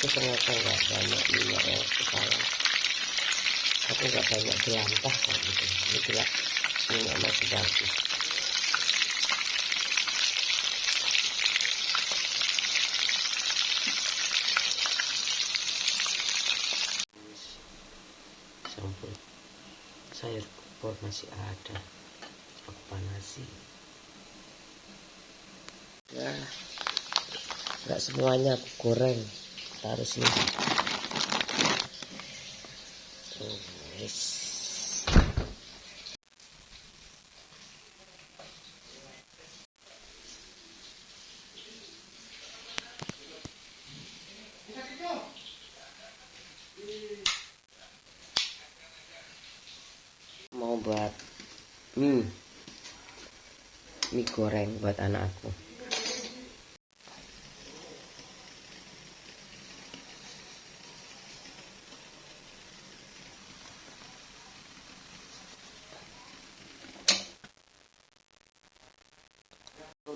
ternyata nggak banyak minyak ya kepala. Aku nggak banyak jelantah kayak gitu. Ini gila, minyak masih bagus. Sambal sayur kol masih ada, aku panasi. Ya, nggak semuanya aku goreng, taruh sini. Mau buat mie goreng buat anak aku.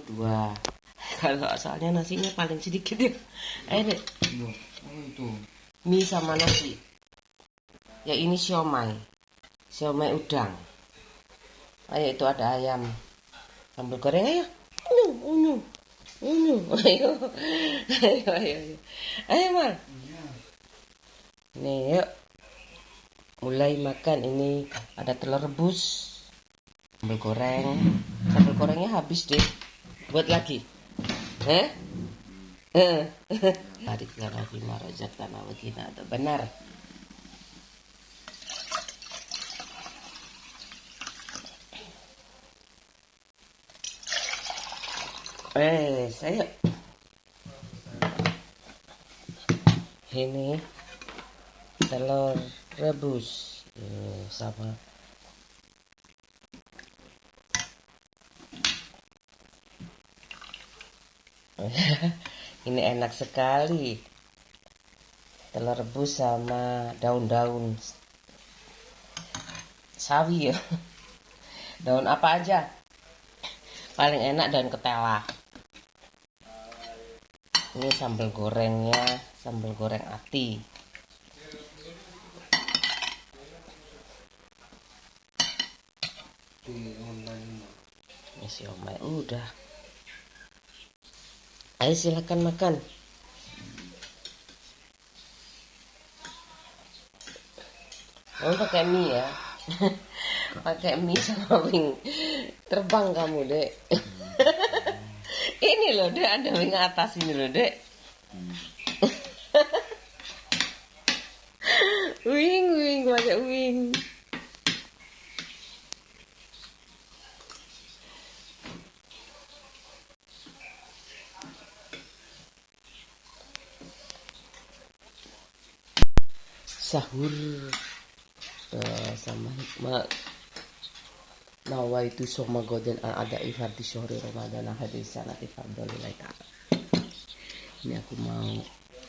Dua. Kalau asalnya nasinya paling sedikit ya. Dek. Itu Mie sama nasi. Ya ini siomay udang. Ayo, itu ada ayam. Sambal goreng ayo. Ayo. Ayo Mal. Nih yuk. Mulai makan. Ini ada telur rebus. Sambal goreng. Sambal gorengnya habis deh. Buat lagi. Tarik lana bima razaqtana wa qina adzabannar. Saya ini telur rebus sama ini enak sekali, telur rebus sama daun-daun sawi ya. Daun apa aja paling enak, daun ketela. Ini sambal gorengnya, sambal goreng ati. Ini siomay udah. Ayo silakan makan. Kamu pakai mie ya? Pakai mie sama wing terbang kamu, Dek. Ini loh, Dek, ada wing atas ini loh, Dek. Wing, pakai wing. Sahur sama hikmah nawaitu soma goden ada ifar di sore Ramadan hadis sanati fardholillahi ta'ala. Ini aku mau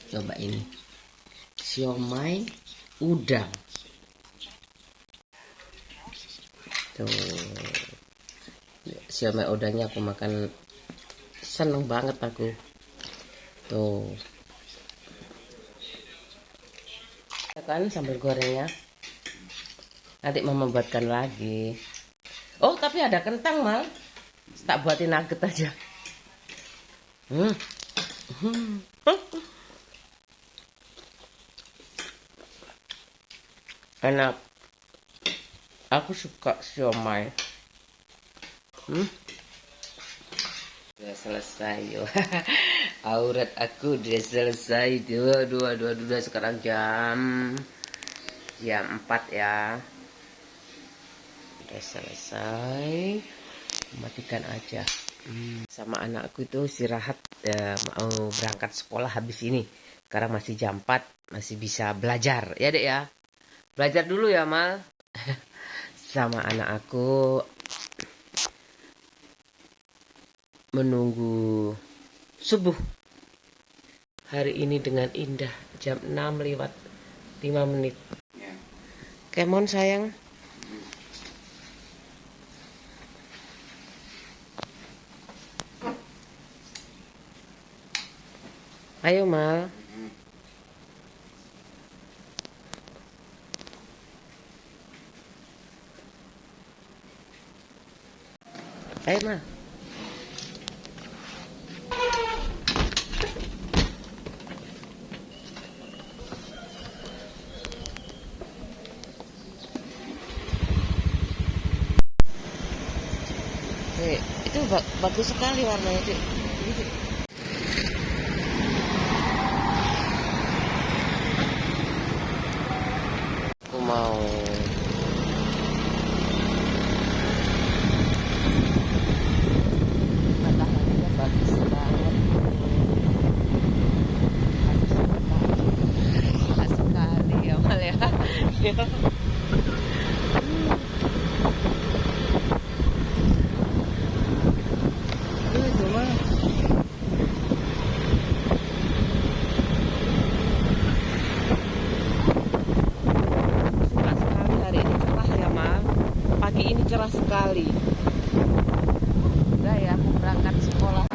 coba ini siomay udang tuh. Siomay udangnya aku makan seneng banget aku tuh kan. Sambal gorengnya nanti mama buatkan lagi. Oh tapi ada kentang Mal, tak buatin nugget aja. Enak, aku suka siomay. Udah selesai yo. Aurat aku udah selesai. Dua. Sekarang jam 4 ya. Udah selesai. Matikan aja. Sama anakku itu istirahat, mau berangkat sekolah habis ini. Sekarang masih jam 4, masih bisa belajar ya Dek ya. Belajar dulu ya Mal. Sama anak aku menunggu subuh hari ini dengan indah. Jam 6:05. Kemon sayang. Ayo Mal. Ayo mah. Itu bagus sekali warnanya, Cik. Aku mau mataharinya bagus banget. Bagus sekali ya, Mal ya. Pagi ini cerah sekali. Udah ya, aku berangkat sekolah.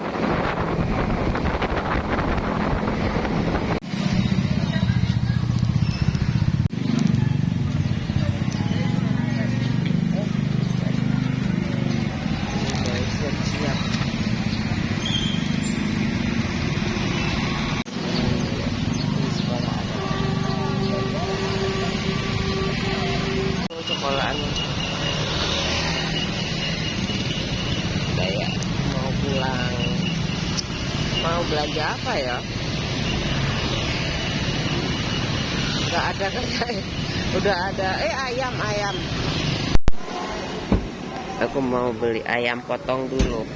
Siap-siap. Sekolahan. Kayak mau pulang, mau belanja apa ya, nggak ada kan. Udah ada ayam aku mau beli ayam potong dulu.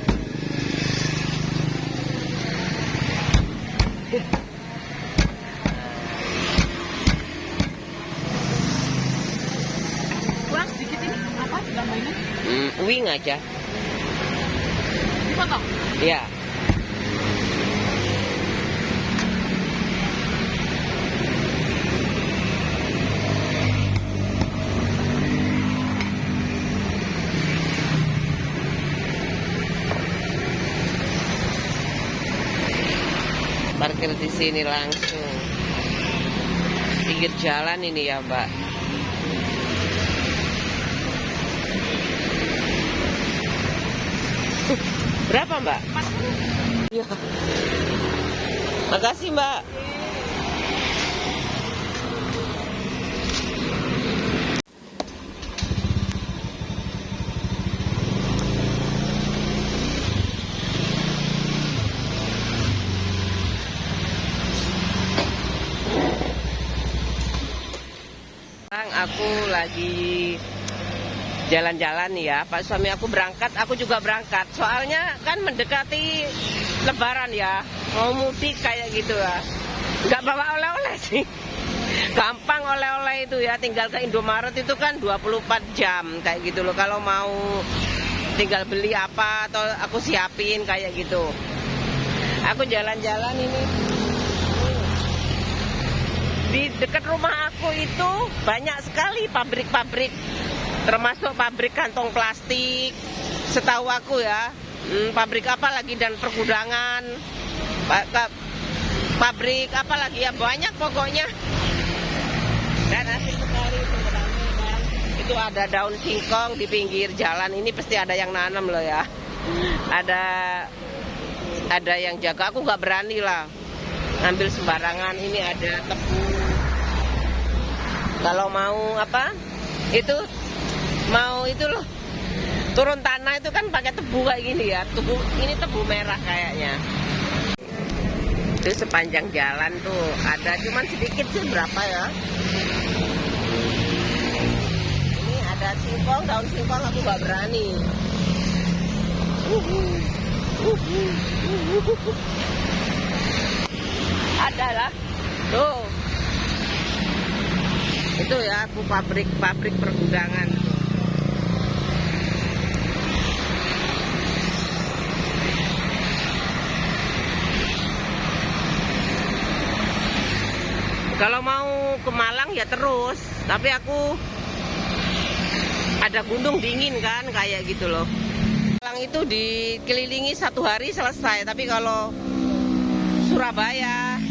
Kurang sedikit ini apa ditambahin? Wing aja. Dipotong? Iya. Parkir di sini langsung. Pinggir jalan ini ya, Mbak. Berapa, Mbak? 40. Iya. Makasih, Mbak. Aku lagi jalan-jalan ya, Pak suami aku berangkat, aku juga berangkat. Soalnya kan mendekati Lebaran ya, mau mudik kayak gitu ya. Nggak bawa oleh-oleh sih. Gampang oleh-oleh itu ya, tinggal ke Indomaret itu kan 24 jam kayak gitu loh. Kalau mau tinggal beli apa atau aku siapin kayak gitu. Aku jalan-jalan ini. Di dekat rumah aku itu banyak sekali pabrik-pabrik, termasuk pabrik kantong plastik, setahu aku ya. Pabrik apa lagi dan pergudangan, pabrik apa lagi ya, banyak pokoknya. Dan asik sekali itu kan. Itu ada daun singkong di pinggir jalan, ini pasti ada yang nanam loh ya. Ada yang jaga, aku nggak berani lah ngambil sembarangan. Ini ada tebu. Kalau mau apa? Itu mau itu loh. Turun tanah itu kan pakai tebu kayak gini ya. Ini tebu merah kayaknya. Itu sepanjang jalan tuh ada, cuman sedikit sih, berapa ya? Ini ada singkong, daun singkong aku nggak berani. Ada lah. Tuh. Itu ya, aku pabrik pergudangan. Kalau mau ke Malang ya terus, tapi aku ada gunung dingin kan, kayak gitu loh. Malang itu dikelilingi 1 hari selesai, tapi kalau Surabaya,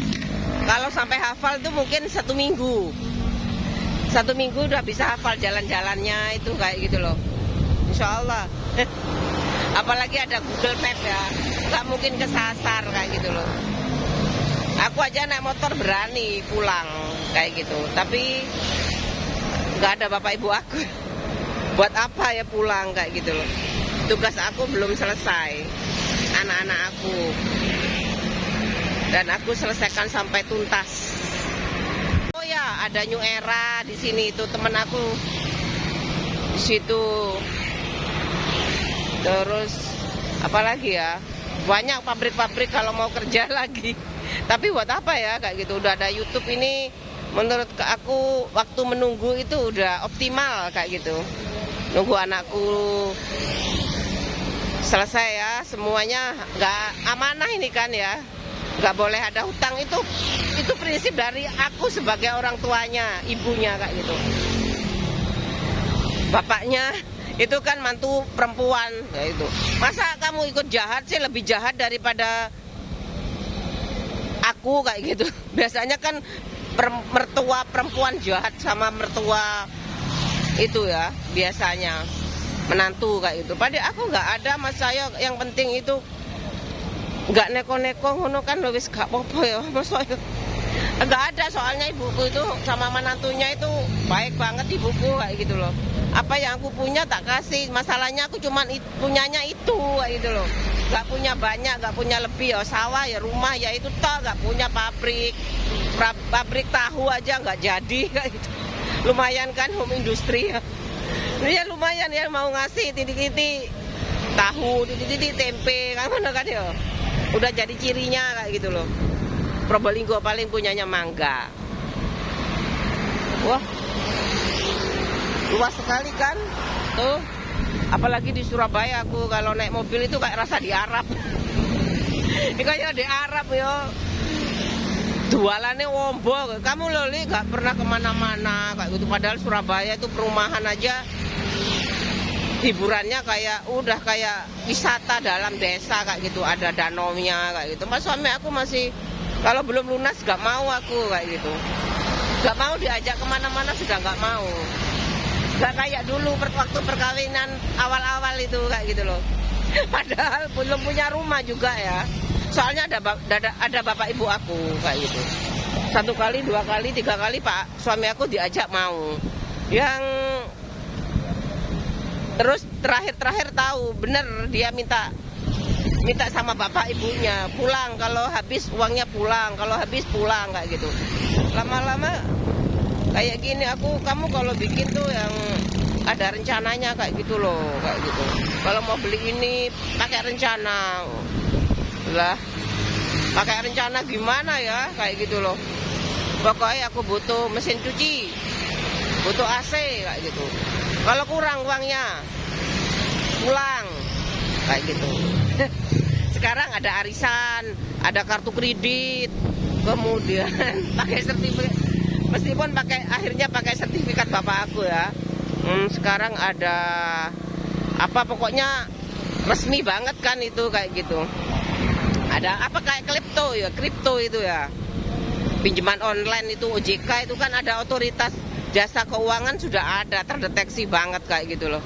kalau sampai hafal itu mungkin 1 minggu. 1 minggu udah bisa hafal jalan-jalannya itu kayak gitu loh. Insya Allah. Apalagi ada Google Map ya, nggak mungkin kesasar kayak gitu loh. Aku aja naik motor berani pulang kayak gitu, tapi nggak ada bapak ibu aku. Buat apa ya pulang kayak gitu loh. Tugas aku belum selesai, anak-anak aku, dan aku selesaikan sampai tuntas. Oh ya, ada New Era di sini, itu temen aku di situ. Terus apalagi ya, banyak pabrik-pabrik kalau mau kerja lagi. Tapi buat apa ya kayak gitu, udah ada YouTube ini. Menurut aku waktu menunggu itu udah optimal kayak gitu. Nunggu anakku selesai ya, semuanya nggak amanah ini kan ya. Nggak boleh ada hutang, itu prinsip dari aku sebagai orang tuanya, ibunya kayak gitu. Bapaknya itu kan mantu perempuan ya itu. Masa kamu ikut jahat sih, lebih jahat daripada aku kayak gitu. Biasanya kan mertua perempuan jahat sama mertua itu ya, biasanya menantu kayak gitu. Padahal aku nggak ada, mas saya yang penting itu nggak neko-neko ngono kan wis gak apa-apa ya mas saya. Nggak ada, soalnya ibuku itu sama menantunya itu baik banget ibuku kayak gitu loh. Apa yang aku punya tak kasih, masalahnya aku cuman punyanya itu kayak gitu loh. Nggak punya banyak, nggak punya lebih ya, sawah ya, rumah ya itu toh, nggak punya pabrik tahu aja nggak jadi kayak gitu. Lumayan kan home industry ya. Ya lumayan ya, mau ngasih titik-titik tahu, titik-titik tempe kan mana kan ya. Udah jadi cirinya kayak gitu loh. Probolinggo paling punyanya mangga. Wah, luas sekali kan tuh. Apalagi di Surabaya, aku kalau naik mobil itu kayak rasa di Arab. Ini kayak di Arab ya. Jualannya wombo. Kamu loh Li gak pernah kemana-mana kayak gitu. Padahal Surabaya itu perumahan aja hiburannya kayak udah kayak wisata dalam desa kayak gitu. Ada danaunya kayak gitu. Mas suami aku masih, kalau belum lunas gak mau aku kayak gitu. Gak mau diajak kemana-mana, sudah gak mau. Gak kayak dulu waktu perkawinan awal-awal itu kayak gitu loh. Padahal belum punya rumah juga ya. Soalnya ada bapak ibu aku kayak gitu. 1 kali, 2 kali, 3 kali pak suami aku diajak mau. Yang terus terakhir tahu bener dia minta sama bapak ibunya pulang, kalau habis uangnya pulang, kalau habis pulang kayak gitu. Lama-lama kayak gini kamu kalau bikin tuh yang ada rencananya kayak gitu loh, kayak gitu. Kalau mau beli ini pakai rencana lah, pakai rencana gimana ya kayak gitu loh. Pokoknya aku butuh mesin cuci, butuh AC kayak gitu. Kalau kurang uangnya pulang kayak gitu. Sekarang ada arisan, ada kartu kredit, kemudian pakai sertifikat. Meskipun akhirnya pakai sertifikat bapak aku ya. Sekarang ada apa, pokoknya resmi banget kan itu kayak gitu. Ada apa kayak kripto itu ya. Pinjaman online itu OJK itu kan ada otoritas jasa keuangan, sudah ada, terdeteksi banget kayak gitu loh.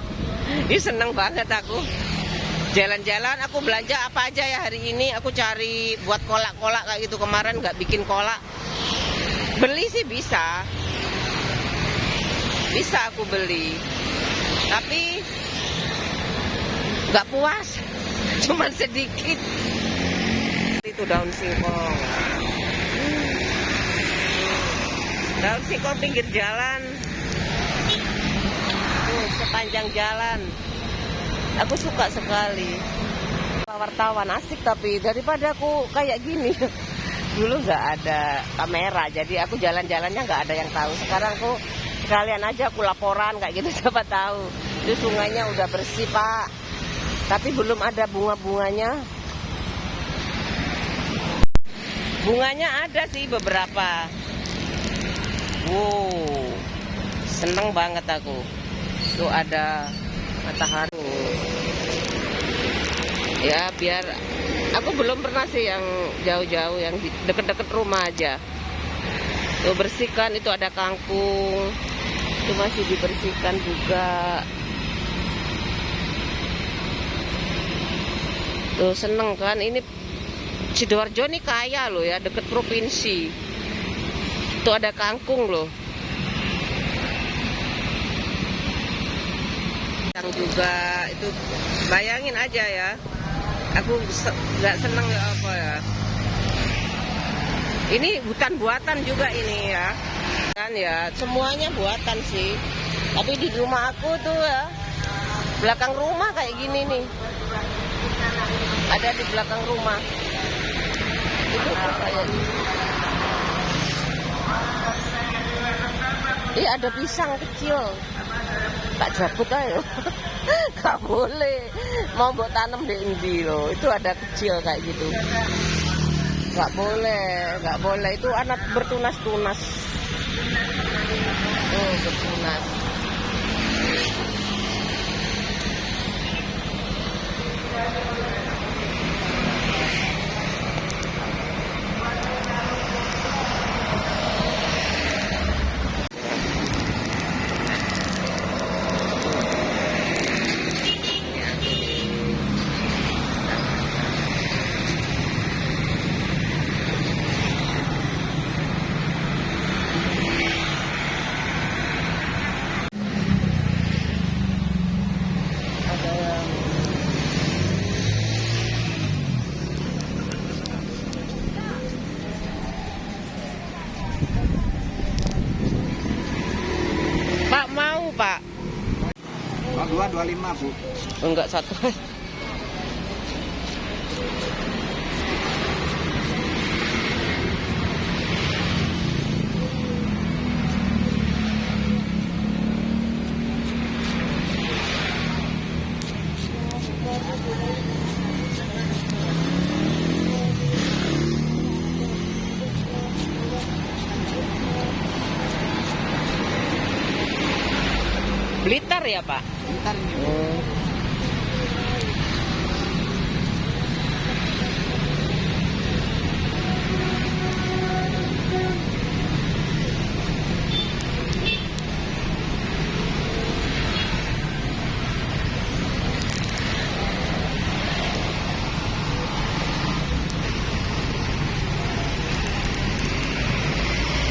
Ini seneng banget aku. Jalan-jalan aku belanja apa aja ya hari ini, aku cari buat kolak-kolak kayak gitu. Kemarin nggak bikin kolak. Beli sih bisa aku beli, tapi nggak puas, cuman sedikit. Itu daun singkong, pinggir jalan, tuh sepanjang jalan. Aku suka sekali. Wartawan asik, tapi daripada aku kayak gini. Dulu nggak ada kamera, jadi aku jalan-jalannya nggak ada yang tahu. Sekarang aku sekalian aja aku laporan kayak gitu, siapa tahu. Itu sungainya udah bersih pak, tapi belum ada bunga-bunganya. Bunganya ada sih beberapa. Wow, seneng banget aku. Tuh ada matahari. Ya biar aku belum pernah sih yang jauh-jauh, yang deket-deket rumah aja. Tuh bersihkan, itu ada kangkung, itu masih dibersihkan juga. Tuh seneng kan, ini Sidoarjo nih kaya loh ya, deket provinsi. Tuh ada kangkung loh. Yang juga itu, bayangin aja ya. Aku nggak seneng ya apa ya. Ini hutan buatan juga ini ya. Kan ya, semuanya buatan sih. Tapi di rumah aku tuh ya, belakang rumah kayak gini nih. Ada di belakang rumah. Itu kayak ini ada pisang kecil. Tak jabut ayo. Gak boleh. Mau buat tanam di endi loh. Itu ada kecil kayak gitu. Gak boleh, gak boleh. Itu anak bertunas-tunas. Oh, bertunas. Pak mau Pak? Oh, 225 Bu. Enggak satu. Blitar ya Pak? Bentar ini Bu.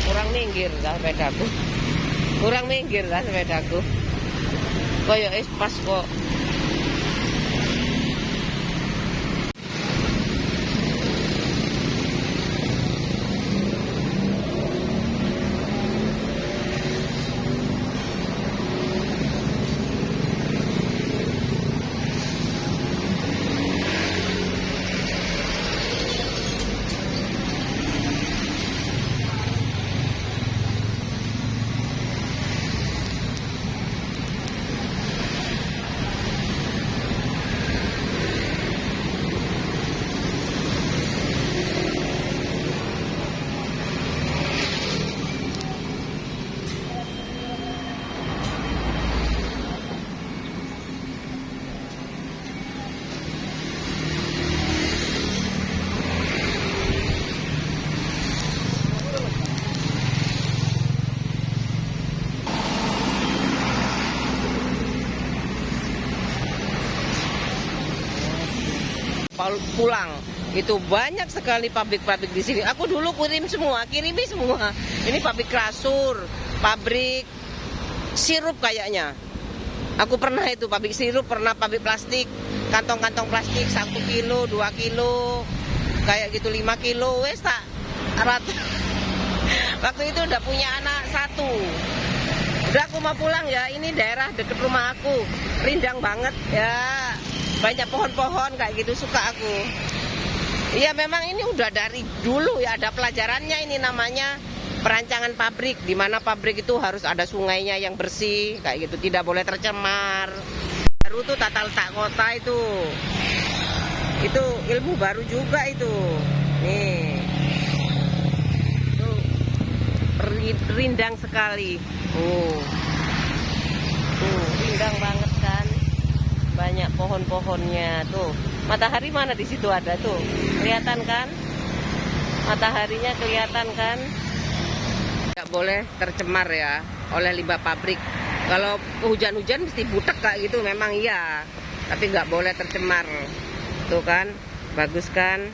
Kurang minggir lah sepedaku. Kurang minggir lah sepedaku. Koyo pas kok. Pulang itu banyak sekali pabrik-pabrik di sini. Aku dulu kirimi semua. Ini pabrik kasur, pabrik sirup kayaknya. Aku pernah itu pabrik sirup, pernah pabrik plastik, kantong-kantong plastik 1 kilo, 2 kilo, kayak gitu 5 kilo. Wes tak rata. Waktu itu udah punya anak 1. Udah aku mau pulang ya. Ini daerah deket rumah aku, rindang banget ya. Banyak pohon-pohon kayak gitu, suka aku. Iya memang ini udah dari dulu ya, ada pelajarannya, ini namanya perancangan pabrik, di mana pabrik itu harus ada sungainya yang bersih kayak gitu, tidak boleh tercemar. Baru tuh tata letak kota itu ilmu baru juga itu. Nih tuh rindang sekali. Tuh rindang banget kan. Banyak pohon-pohonnya tuh. Matahari mana di situ ada tuh. Kelihatan kan? Mataharinya kelihatan kan? Nggak boleh tercemar ya oleh limbah pabrik. Kalau hujan-hujan mesti butek kayak gitu memang iya. Tapi nggak boleh tercemar. Tuh kan, bagus kan?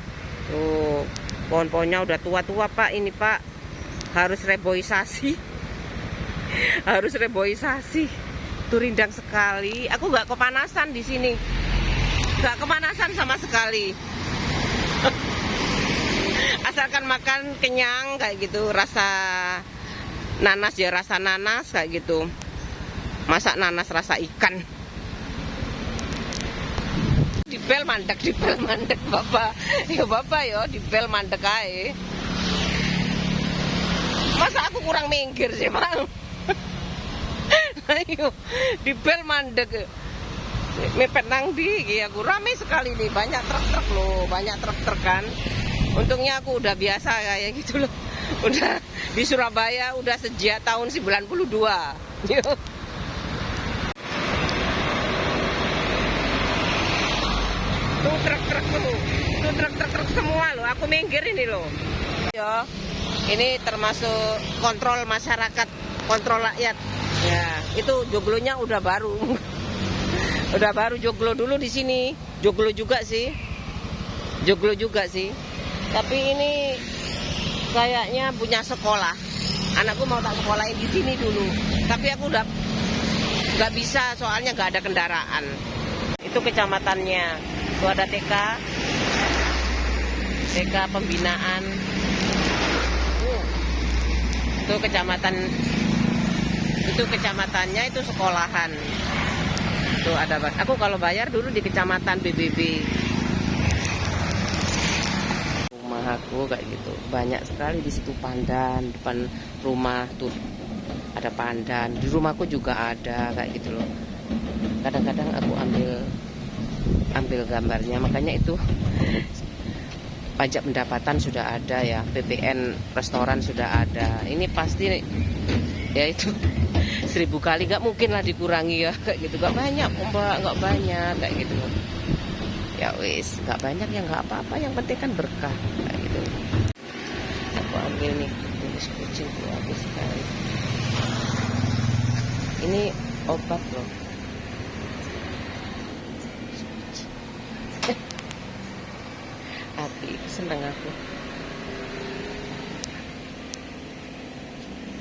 Tuh, pohon-pohonnya udah tua-tua Pak, ini Pak. Harus reboisasi. Harus reboisasi. Tuh rindang sekali. Aku nggak kepanasan di sini. Nggak kepanasan sama sekali. Asalkan makan kenyang kayak gitu, rasa nanas ya rasa nanas kayak gitu. Masak nanas rasa ikan. Dibel mandek Bapak. Ya Bapak ya, dibel mandek ae. Masa aku kurang minggir sih, Mang? Ayo, dibel mandek. Mepet nang di, ya aku rame sekali nih, banyak truk-truk loh, banyak truk-truk kan. Untungnya aku udah biasa kayak gitu loh. Udah di Surabaya udah sejak tahun 92. Yuk. Tuh truk-truk tuh. Tuh truk-truk semua loh, aku minggir ini loh. Yo. Ini termasuk kontrol masyarakat, kontrol rakyat. Ya, itu joglonya udah baru. Udah baru joglo dulu di sini. Joglo juga sih. Joglo juga sih. Tapi ini kayaknya punya sekolah. Anakku mau tak sekolahin di sini dulu. Tapi aku udah nggak bisa soalnya nggak ada kendaraan. Itu kecamatannya. Itu ada TK pembinaan. Itu kecamatan. Itu kecamatannya itu sekolahan. Tuh ada. Aku kalau bayar dulu di kecamatan BBB. Rumah aku kayak gitu. Banyak sekali di situ pandan depan rumah tuh. Ada pandan. Di rumahku juga ada kayak gitu loh. Kadang-kadang aku ambil gambarnya. Makanya itu pajak pendapatan sudah ada ya. PPN restoran sudah ada. Ini pasti ya itu 1000 kali nggak mungkin lah dikurangi ya kayak gitu. Nggak banyak Mbak, nggak banyak kayak gitu loh. Ya wis, nggak banyak ya nggak apa-apa, yang penting kan berkah kayak gitu. Aku ambil nih tulis kucing tuh habis sekali. Ini obat loh. Api seneng aku.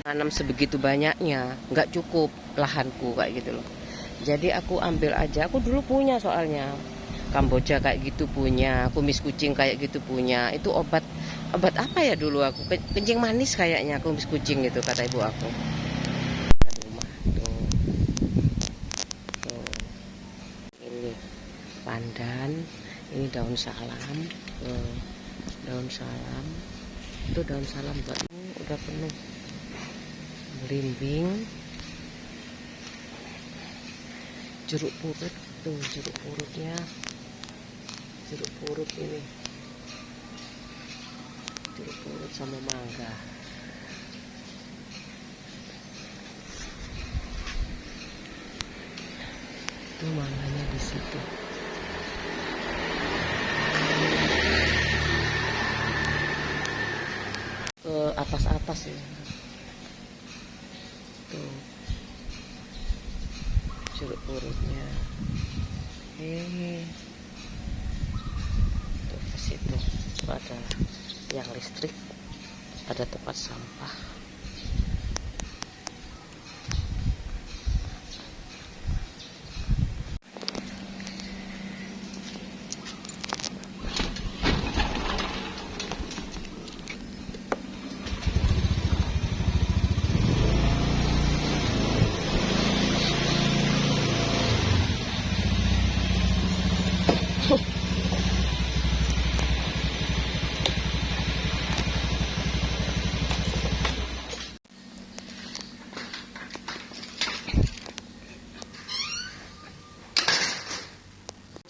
Tanam sebegitu banyaknya, nggak cukup lahanku kayak gitu loh. Jadi aku ambil aja. Aku dulu punya soalnya. Kamboja kayak gitu punya, kumis kucing kayak gitu punya. Itu obat apa ya dulu aku? Kencing manis kayaknya kumis kucing itu kata ibu aku. Rumah tuh. Tuh. Ini pandan, ini daun salam. Tuh. Daun salam. Itu daun salam buat udah penuh. Belimbing, jeruk purut tuh, jeruk purutnya, jeruk purut ini, jeruk purut sama mangga. Tuh mangganya di situ. Ke atas ya. Tuh jeruk purutnya tuh ke situ ada yang listrik, ada tempat sampah.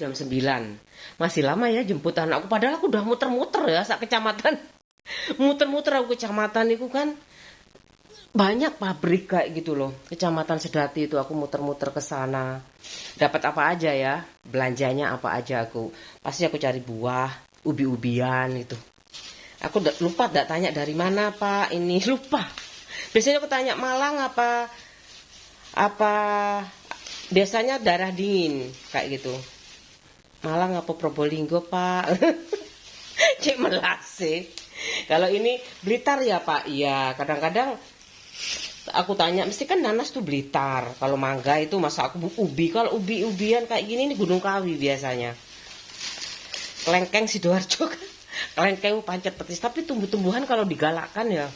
Jam 9 masih lama ya jemputan aku, padahal aku udah muter-muter ya sak kecamatan. Muter-muter aku kecamatan itu kan banyak pabrik kayak gitu loh. Kecamatan Sedati itu aku muter-muter ke sana. Dapat apa aja ya, belanjanya apa aja aku. Pasti aku cari buah, ubi-ubian itu. Aku lupa enggak tanya dari mana Pak, ini lupa. Biasanya aku tanya Malang apa biasanya darah dingin kayak gitu. Malang apa Probolinggo, Pak? Cek melase. Kalau ini Blitar ya, Pak? Iya, kadang-kadang aku tanya, mesti kan nanas tuh Blitar. Kalau mangga itu masa aku ubi. Kalau ubi-ubian kayak gini ini Gunung Kawi biasanya. Kelengkeng Sidoarjo kan. Kelengkeng Pancet Petis. Tapi tumbuh-tumbuhan kalau digalakkan ya.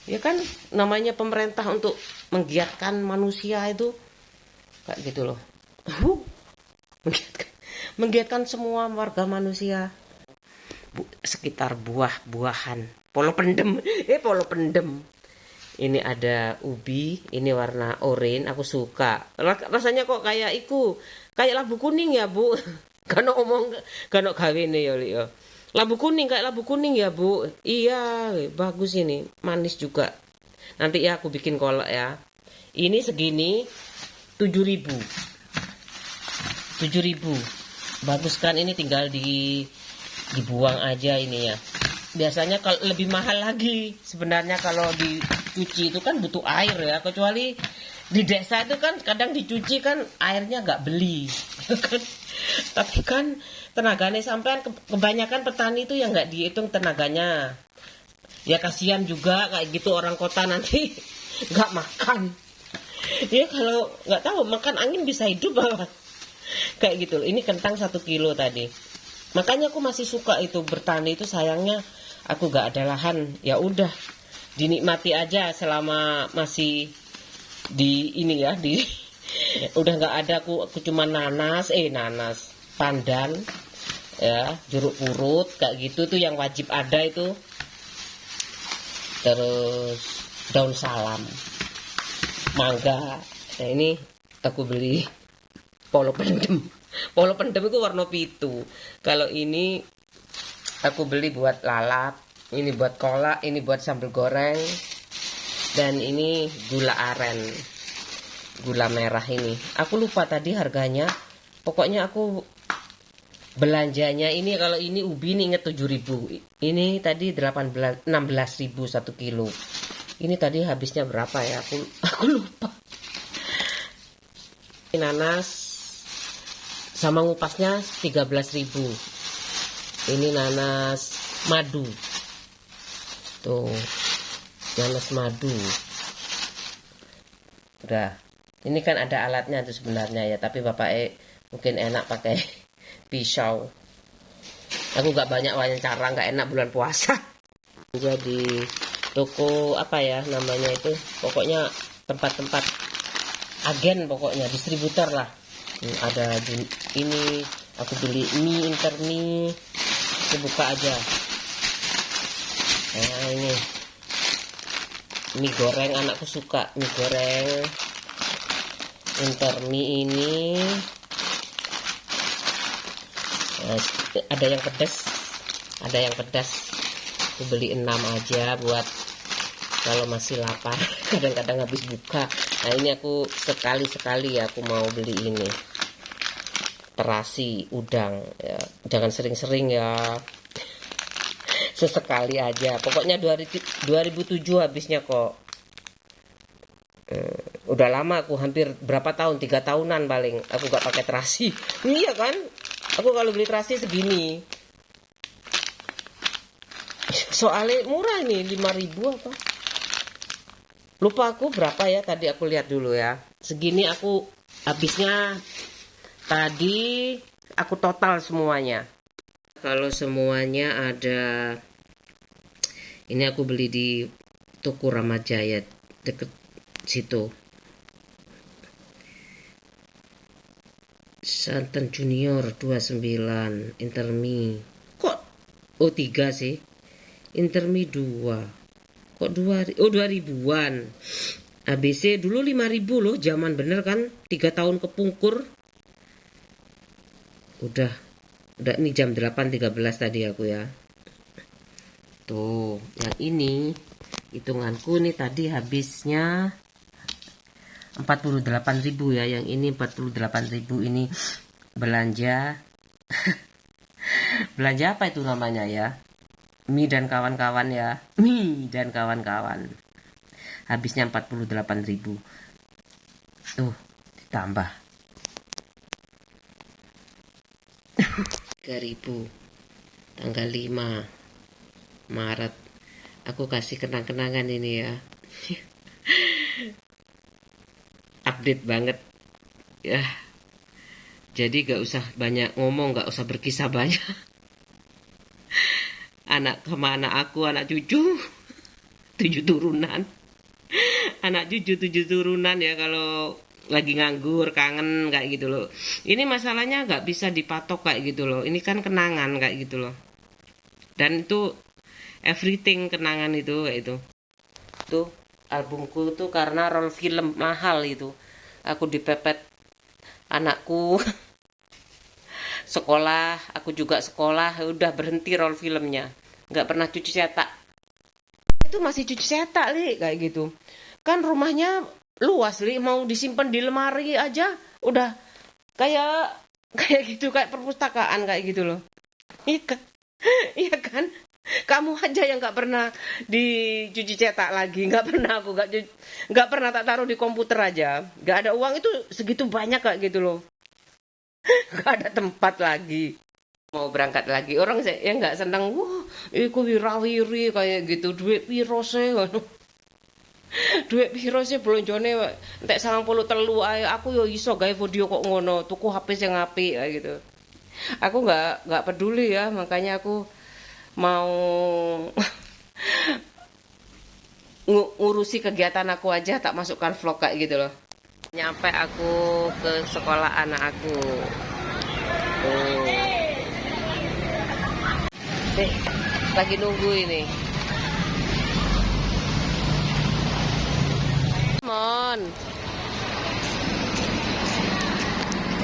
Ya kan namanya pemerintah untuk menggiatkan manusia itu. Kayak gitu loh. Menggiatkan semua warga manusia. Sekitar buah-buahan. Polo pendem. Polo pendem. Ini ada ubi, ini warna oranye, aku suka. Rasanya kok kayak kayak labu kuning ya, Bu. Kano gawe ini ya, Li, ya. Labu kuning kayak labu kuning ya, Bu. Iya, bagus ini, manis juga. Nanti ya aku bikin kolak ya. Ini segini 7.000. 7.000. Bagus kan, ini tinggal dibuang aja ini ya. Biasanya kalau lebih mahal lagi sebenarnya kalau dicuci itu kan butuh air ya, kecuali di desa itu kan kadang dicuci kan airnya nggak beli. Tapi kan tenaganya sampean kebanyakan petani itu yang nggak dihitung tenaganya. Ya kasihan juga kayak gitu orang kota nanti nggak makan. Ya kalau nggak tahu makan angin bisa hidup banget. Kayak gitu. Ini kentang 1 kilo tadi. Makanya aku masih suka itu bertani itu, sayangnya aku gak ada lahan. Ya udah dinikmati aja selama masih di ini ya, udah nggak ada aku cuma nanas pandan ya, jeruk purut kayak gitu tuh yang wajib ada itu. Terus daun salam, mangga. Nah ini aku beli polo pendem. Polo pendem itu warna pitu. Kalau ini aku beli buat lalap, ini buat kolak, ini buat sambal goreng, dan ini gula aren, gula merah ini. Aku lupa tadi harganya. Pokoknya aku belanjanya ini, kalau ini ubi ini inget 7.000. Ini tadi 16.000 1 kilo. Ini tadi habisnya berapa ya? Aku lupa. Ini nanas sama ngupasnya 13.000. Ini nanas madu. Tuh, nanas madu. Udah. Ini kan ada alatnya tuh sebenarnya ya, tapi Bapak mungkin enak pakai pisau. Aku gak banyak wawancara, gak enak bulan puasa. Jadi toko apa ya namanya itu? Pokoknya tempat-tempat agen, pokoknya distributor lah. Ada ini aku beli mie Intermi, aku buka aja. Nah ini mie goreng, anakku suka mie goreng Intermi ini. Nah, ada yang pedas, aku beli 6 aja buat kalau masih lapar. Kadang-kadang habis buka. Nah ini aku sekali-sekali ya aku mau beli ini terasi udang ya. Jangan sering-sering ya, sesekali aja. Pokoknya 2007 habisnya kok. Udah lama aku, hampir berapa tahun, 3 tahunan paling aku gak pakai terasi. Iya kan, aku kalau beli terasi segini soalnya murah nih, 5.000 apa, lupa aku berapa ya. Tadi aku lihat dulu ya, segini aku habisnya. Tadi aku total semuanya. Kalau semuanya ada, ini aku beli di toko Ramajaya deket situ. Santan Junior 29, Intermi. Kok 3 sih? Intermi 2. Kok 2.000-an. ABC dulu 5.000 loh, zaman bener kan? 3 tahun kepungkur. Udah ini jam 8.13 tadi aku ya. Tuh, yang ini hitunganku nih tadi habisnya 48.000 ya. Yang ini 48.000 ini belanja. Belanja apa itu namanya ya? Mie dan kawan-kawan ya. Mie dan kawan-kawan. Habisnya 48.000. Tuh, ditambah. 3.000 tanggal 5 Maret. Aku kasih kenang-kenangan ini ya. Update banget ya. Jadi gak usah banyak ngomong, gak usah berkisah banyak. Anak sama anak aku, anak cucu 7 turunan. Anak cucu 7 turunan ya, kalau lagi nganggur, kangen kayak gitu loh. Ini masalahnya gak bisa dipatok kayak gitu loh. Ini kan kenangan kayak gitu loh. Dan itu everything kenangan itu kayak itu. Tuh albumku tuh karena roll film mahal itu. Aku dipepet anakku sekolah, aku juga sekolah, udah berhenti roll filmnya, nggak pernah cuci cetak. Itu masih cuci cetak li kayak gitu. Kan rumahnya luas li, mau disimpan di lemari aja udah kayak gitu, kayak perpustakaan kayak gitu loh. Iya kan? Iya kan? Kamu aja yang nggak pernah dicuci cetak lagi, nggak pernah, aku nggak pernah tak taruh di komputer aja. Nggak ada uang itu segitu banyak kayak gitu loh. Nggak ada tempat lagi. Mau berangkat lagi orang saya nggak senang. Wah, iku wirawiri kayak gitu, duit piro sih? Duit piro sih blonjone entek 93 ae. Aku yo iso gawe video kok ngono, tuku HP sing apik kayak gitu. Aku nggak peduli ya, makanya aku mau ngurusi kegiatan aku aja, tak masukkan vlog kayak gitu loh. Nyampe aku ke sekolah anak aku. Tuh. Nih, lagi nunggu ini. Mon.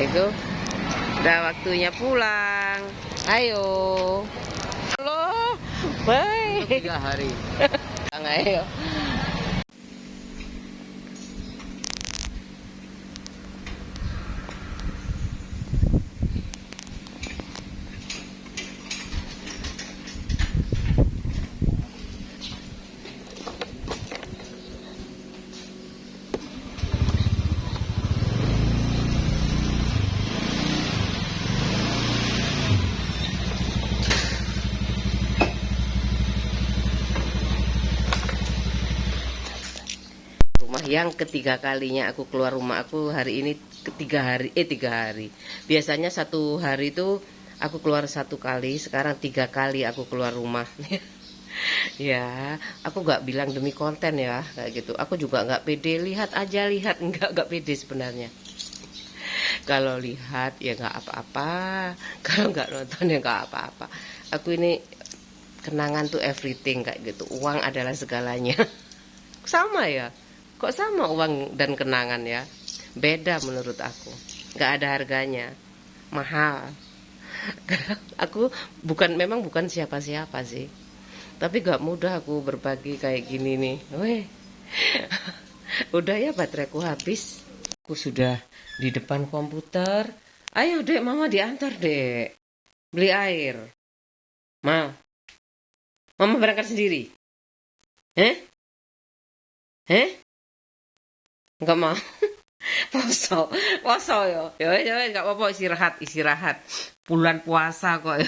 Itu udah waktunya pulang. Ayo. Halo. Bye. 3 hari. Ayo. Yang ketiga kalinya aku keluar rumah. Aku hari ini tiga hari. Biasanya satu hari itu aku keluar 1 kali, sekarang 3 kali aku keluar rumah. Ya, aku nggak bilang demi konten ya kayak gitu. Aku juga nggak pede, lihat aja, lihat nggak pede sebenarnya. Kalau lihat ya nggak apa-apa, kalau nggak nonton ya nggak apa-apa. Aku ini kenangan tuh everything kayak gitu. Uang adalah segalanya. Sama ya. Kok sama uang dan kenangan ya? Beda menurut aku. Nggak ada harganya. Mahal. Aku memang bukan siapa-siapa sih. Tapi gak mudah aku berbagi kayak gini nih. Weh. Udah ya, bateraiku habis. Aku sudah di depan komputer. Ayo dek, mama diantar dek. Beli air. Mama berangkat sendiri. Enggak mau. Poso ya. Ya enggak apa-apa, istirahat. Bulan puasa kok ya.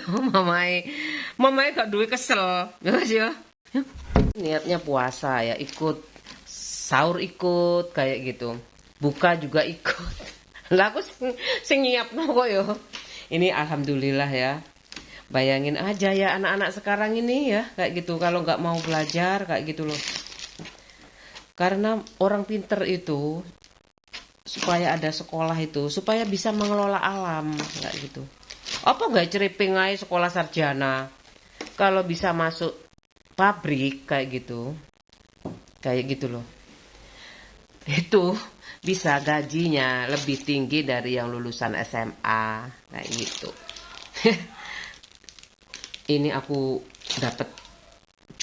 Mamae gak duwe kesel. Ya Mas ya. Niatnya puasa ya, ikut sahur, ikut kayak gitu. Buka juga ikut. Lah aku sing nyiapno kok ya. Ini alhamdulillah ya. Bayangin aja ya anak-anak sekarang ini ya kayak gitu, kalau nggak mau belajar kayak gitu loh. Karena orang pinter itu supaya ada sekolah itu supaya bisa mengelola alam kayak gitu. Apa nggak ceriping aja sekolah sarjana, kalau bisa masuk pabrik kayak gitu loh. Itu bisa gajinya lebih tinggi dari yang lulusan SMA kayak gitu. Ini aku dapat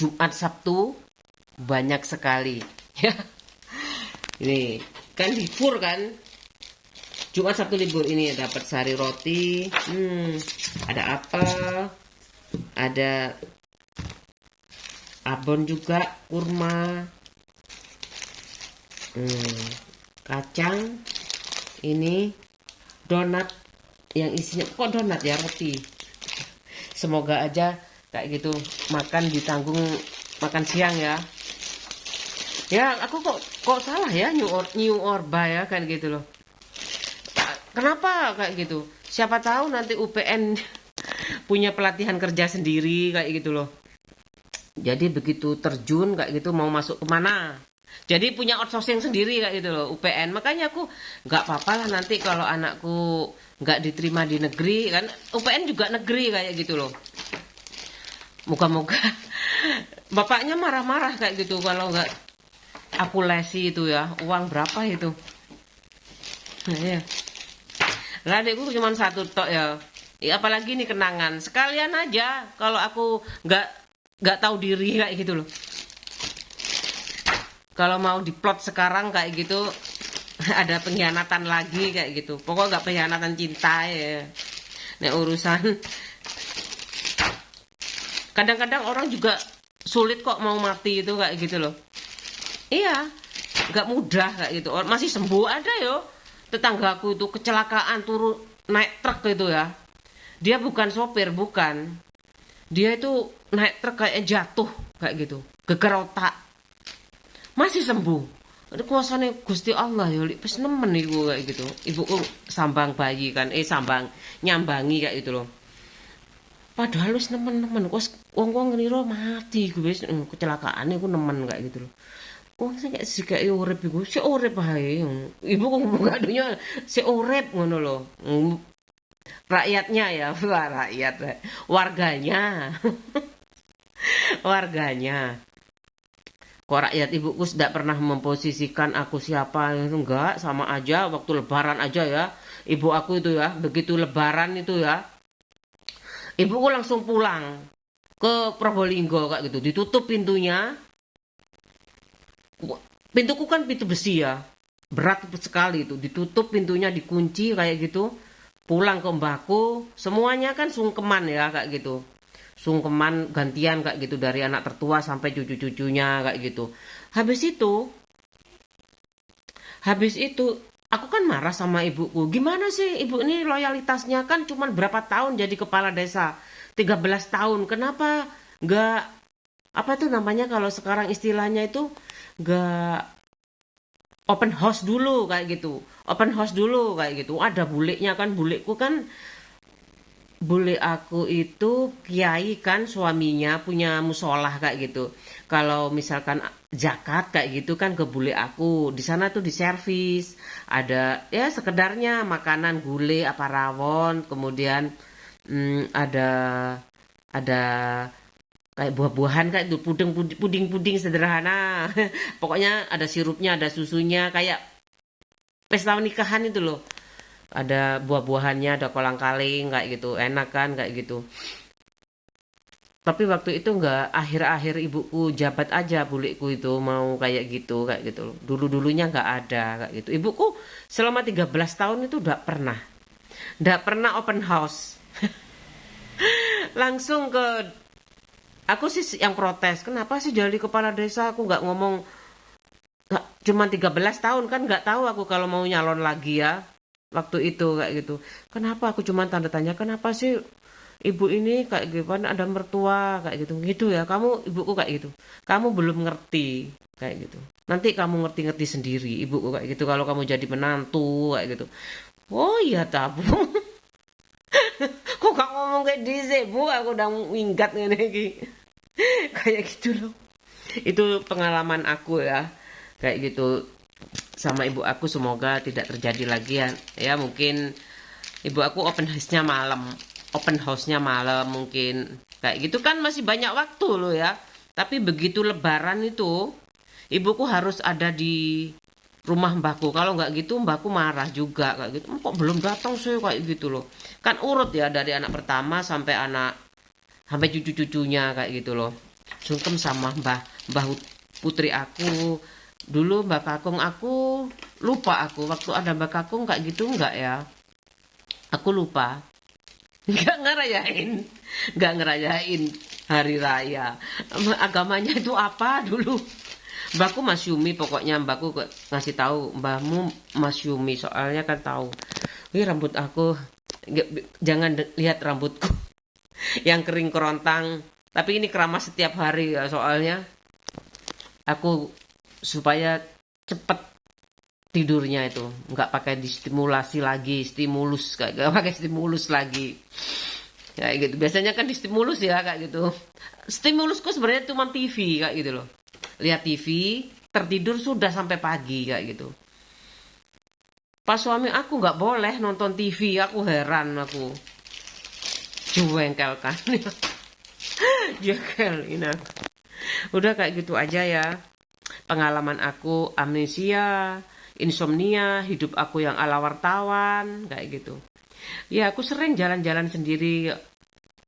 Jumat Sabtu banyak sekali. Ya, ini kan libur kan, Jumat Sabtu libur. Ini dapat sari roti, ada apel, ada abon juga, kurma, kacang, ini donat yang isinya kok donat ya, roti. Semoga aja kayak gitu makan ditanggung makan siang ya. Ya aku kok salah ya new orba ya kan gitu loh. Kenapa kayak gitu? Siapa tahu nanti UPN punya pelatihan kerja sendiri kayak gitu loh. Jadi begitu terjun kayak gitu mau masuk kemana? Jadi punya outsourcing sendiri kayak gitu loh UPN. Makanya aku nggak apa-apa lah nanti kalau anakku nggak diterima di negeri kan UPN juga negeri kayak gitu loh. Moga-moga bapaknya marah-marah kayak gitu kalau nggak aku lesi itu ya. Uang berapa itu? Nah, ya. Lah adekku cuma satu tok ya. Ya apalagi nih kenangan. Sekalian aja kalau aku nggak tahu diri kayak gitu loh. Kalau mau diplot sekarang kayak gitu ada pengkhianatan lagi kayak gitu. Pokoknya nggak pengkhianatan cinta ya. Nek urusan kadang-kadang orang juga sulit kok mau mati itu kayak gitu loh. Iya, nggak mudah kayak gitu. Masih sembuh ada yo. Tetanggaku itu kecelakaan turun naik truk itu ya. Dia bukan sopir, bukan. Dia itu naik truk kayak jatuh kayak gitu. Geger otak. Masih sembuh. Itu kuasanya Gusti Allah ya, wis nemen iku kayak gitu. Ibuku sambang bayi kan, sambang nyambangi kayak gitu loh. Padahal wis nemen-nemen, wong-wong ngira mati iku wis kecelakaan iku nemen kayak gitu loh. Wong sing kayak urip iku, sik urip ae. Ibuku ngomong adunya sik urip ngono loh. Rakyatnya ya, rakyat, warganya. Warganya. Kok rakyat ibuku tidak pernah memposisikan aku siapa itu enggak, sama aja waktu lebaran aja ya. Ibu aku itu ya, begitu lebaran itu ya. Ibuku langsung pulang ke Probolinggo kayak gitu, ditutup pintunya. Pintuku kan pintu besi ya. Berat sekali itu, ditutup pintunya, dikunci kayak gitu. Pulang ke mbahku, semuanya kan sungkeman ya kayak gitu. Sungkeman gantian kayak gitu dari anak tertua sampai cucu-cucunya kayak gitu. Habis itu aku kan marah sama ibuku. Gimana sih ibu ini loyalitasnya kan cuma berapa tahun jadi kepala desa? 13 tahun. Kenapa nggak apa tuh namanya kalau sekarang istilahnya itu nggak open house dulu kayak gitu. Open house dulu kayak gitu. Ada buleknya kan, bulekku kan bule aku itu kiai kan suaminya punya musolah kayak gitu. Kalau misalkan zakat kayak gitu kan ke bule aku. Di sana tuh diservis. Ada ya sekedarnya makanan gulai apa rawon, kemudian ada kayak buah-buahan kayak itu puding sederhana. Pokoknya ada sirupnya, ada susunya kayak pesta nikahan itu loh. Ada buah-buahannya, ada kolang-kaling kayak gitu, enak kan kayak gitu. Tapi waktu itu enggak, akhir-akhir ibuku jabat aja bulikku itu mau kayak gitu loh. Dulu-dulunya enggak ada kayak gitu. Ibuku selama 13 tahun itu enggak pernah open house. Langsung ke aku sih yang protes. Kenapa sih jadi kepala desa aku enggak ngomong cuma 13 tahun kan enggak tahu aku kalau mau nyalon lagi ya. Waktu itu kayak gitu. Kenapa aku cuma tanda tanya, kenapa sih ibu ini kayak gimana ada mertua kayak gitu. Gitu ya, kamu ibuku kayak gitu. Kamu belum ngerti kayak gitu. Nanti kamu ngerti-ngerti sendiri ibuku kayak gitu kalau kamu jadi menantu kayak gitu. Oh iya tabu. Kok gak ngomong kayak dhisik, Bu? Aku udah minggat ngene iki. Kayak gitu loh. Itu pengalaman aku ya. Kayak gitu. Sama ibu aku semoga tidak terjadi lagi ya. Ya mungkin ibu aku open house-nya malam mungkin. Kayak gitu kan masih banyak waktu loh ya. Tapi begitu lebaran itu ibuku harus ada di rumah mbahku. Kalau nggak gitu mbahku marah juga kayak gitu. Kok belum datang sih kayak gitu loh. Kan urut ya dari anak pertama sampai cucu-cucunya kayak gitu loh. Sungkem sama mbah putri aku. Dulu Mbak Kakung aku lupa waktu ada Mbak Kakung kayak gitu enggak ya? Aku lupa. Enggak ngerayain hari raya. Agamanya itu apa dulu? Mbakku Masyumi pokoknya mbakku ngasih tahu mbahmu Masyumi soalnya kan tahu. Wih rambut aku jangan lihat rambutku. yang kering kerontang. Tapi ini keramas setiap hari ya, soalnya aku supaya cepet tidurnya itu, nggak pakai distimulasi lagi, stimulus, kayak nggak pakai stimulus lagi. Kayak gitu. Biasanya kan distimulus ya kayak gitu. Stimulusku sebenarnya cuma TV kayak gitu loh. Lihat TV, tertidur sudah sampai pagi kayak gitu. Pas suami aku nggak boleh nonton TV, aku heran aku. Jengkel kan. Jengkel ini. Udah kayak gitu aja ya. Pengalaman aku amnesia, insomnia, hidup aku yang ala wartawan, kayak gitu. Ya aku sering jalan-jalan sendiri,